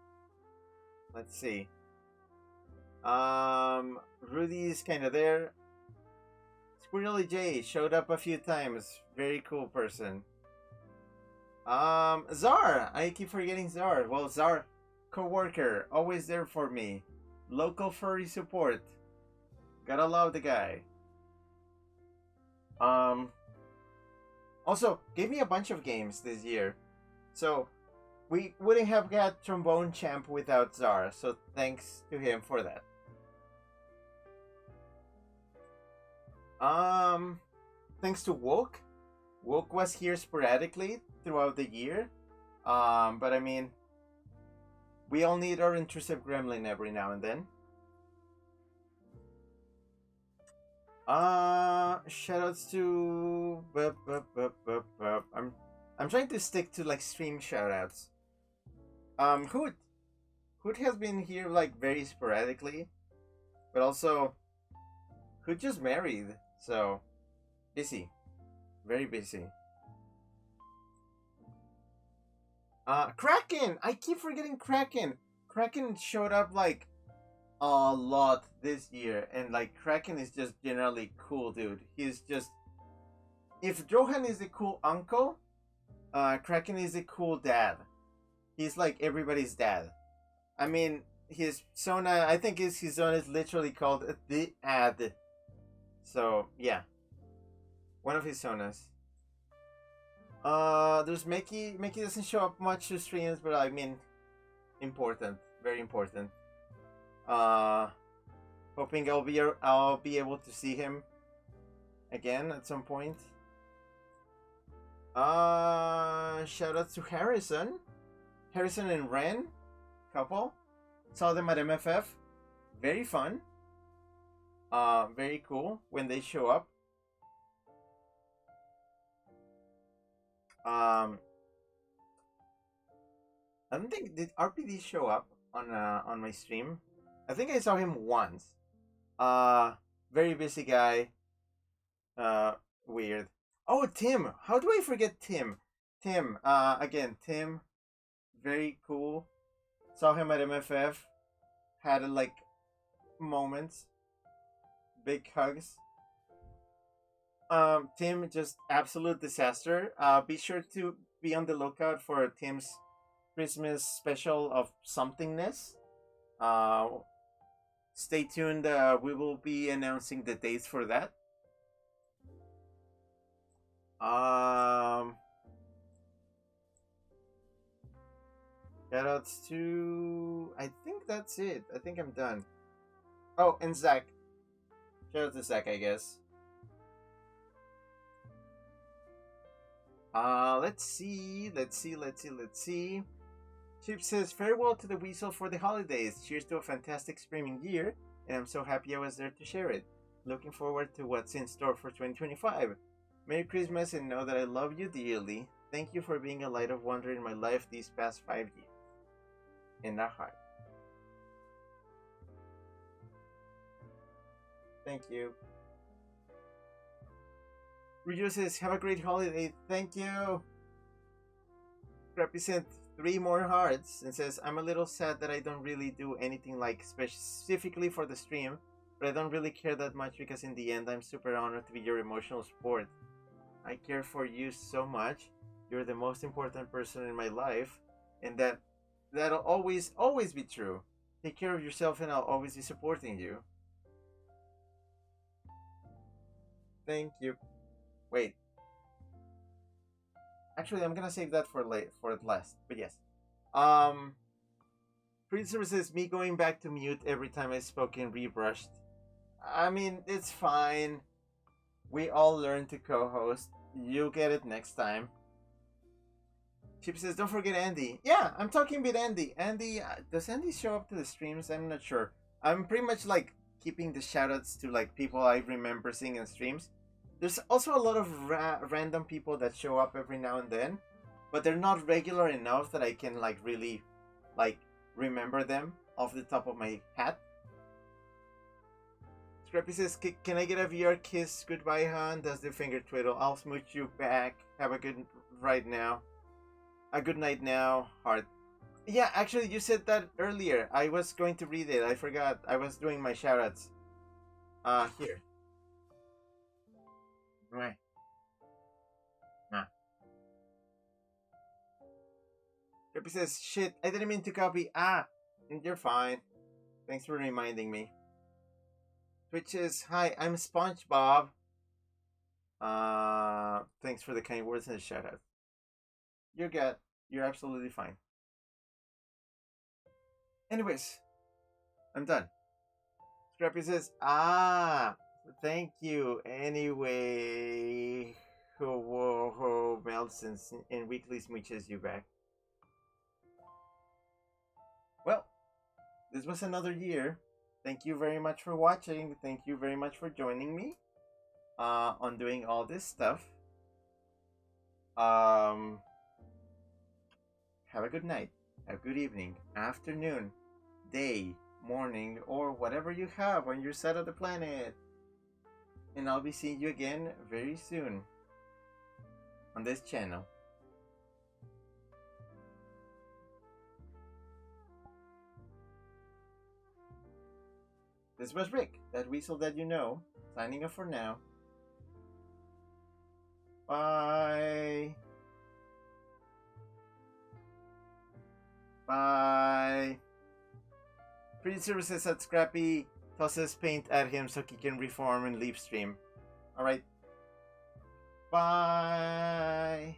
let's see. Rudy's kind of there. Squirrely J showed up a few times. Very cool person. Zar. I keep forgetting Zar. Well, Zar, co-worker, always there for me. Local furry support. Gotta love the guy. Um, Also gave me a bunch of games this year, so we wouldn't have got Trombone Champ without Zar. So thanks to him for that. Thanks to Woke. Woke was here sporadically throughout the year. But I mean, we all need our intrusive gremlin every now and then. Shoutouts to I'm trying to stick to like stream shoutouts. Hoot. Hoot has been here like very sporadically, but also Hoot just married, so busy, very busy. Kraken. I keep forgetting Kraken. Kraken showed up like a lot this year, and like Kraken is just generally cool, dude. He's just, if Johan is a cool uncle, Kraken is a cool dad. He's like everybody's dad. I mean, his Sona, I think his Sona is literally called the Ad. So yeah, one of his Sonas. There's Mickey. Mickey doesn't show up much to streams, but I mean, important, very important. Hoping I'll be able to see him again at some point. Shout out to Harrison and Ren, couple. Saw them at MFF. Very fun. Very cool when they show up. I don't think, did RPD show up on my stream? I think I saw him once. Very busy guy. Weird. Oh, Tim. How do I forget Tim? Tim. Again, Tim. Very cool. Saw him at MFF. Had like moments. Big hugs. Tim, just absolute disaster. Be sure to be on the lookout for Tim's Christmas special of somethingness. Stay tuned. We will be announcing the dates for that. Shoutouts to, I think that's it. I think I'm done. Oh, and Zach. Shout out to Zach, I guess. Let's see. Chip says, farewell to the Weasel for the holidays. Cheers to a fantastic streaming year, and I'm so happy I was there to share it. Looking forward to what's in store for 2025. Merry Christmas, and know that I love you dearly. Thank you for being a light of wonder in my life these past 5 years. In that heart. Thank you. Ryu says, have a great holiday. Thank you. Represent 3 more hearts and says, I'm a little sad that I don't really do anything like specifically for the stream, but I don't really care that much because in the end I'm super honored to be your emotional support. I care for you so much. You're the most important person in my life, and that'll always be true. Take care of yourself and I'll always be supporting you. Thank you. Wait. Actually, I'm gonna save that for last. But yes. Freezer says me going back to mute every time I spoke in rebrushed. I mean, it's fine. We all learn to co-host. You'll get it next time. Chip says, don't forget Andy. Yeah, I'm talking about Andy. Andy, does Andy show up to the streams? I'm not sure. I'm pretty much like keeping the shoutouts to like people I remember seeing in streams. There's also a lot of random people that show up every now and then, but they're not regular enough that I can like really like remember them off the top of my hat. Scrappy says, can I get a VR kiss? Goodbye, hon. Does the finger twiddle? I'll smooch you back. Have a good right now. A good night now, heart. Yeah, actually, you said that earlier. I was going to read it. I forgot. I was doing my shoutouts. Here. Right. Nah. Trippy says, shit, I didn't mean to copy. You're fine. Thanks for reminding me. Twitch is, hi, I'm SpongeBob. Thanks for the kind words and the shout You're good. You're absolutely fine. Anyways, I'm done. Scrappy says, thank you. Anyway, ho Melson and Weekly smooches you back. Well, this was another year. Thank you very much for watching. Thank you very much for joining me on doing all this stuff. Um, have a good night, have a good evening, afternoon, day, morning, or whatever you have on your side of the planet. And I'll be seeing you again very soon on this channel. This was Rick, that weasel that you know, signing off for now. Bye. Bye. Free services at Scrappy tosses paint at him so he can reform and leave stream. Alright. Bye.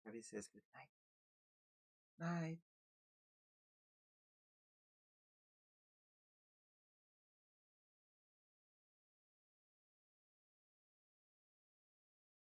Scrappy says good night. Night.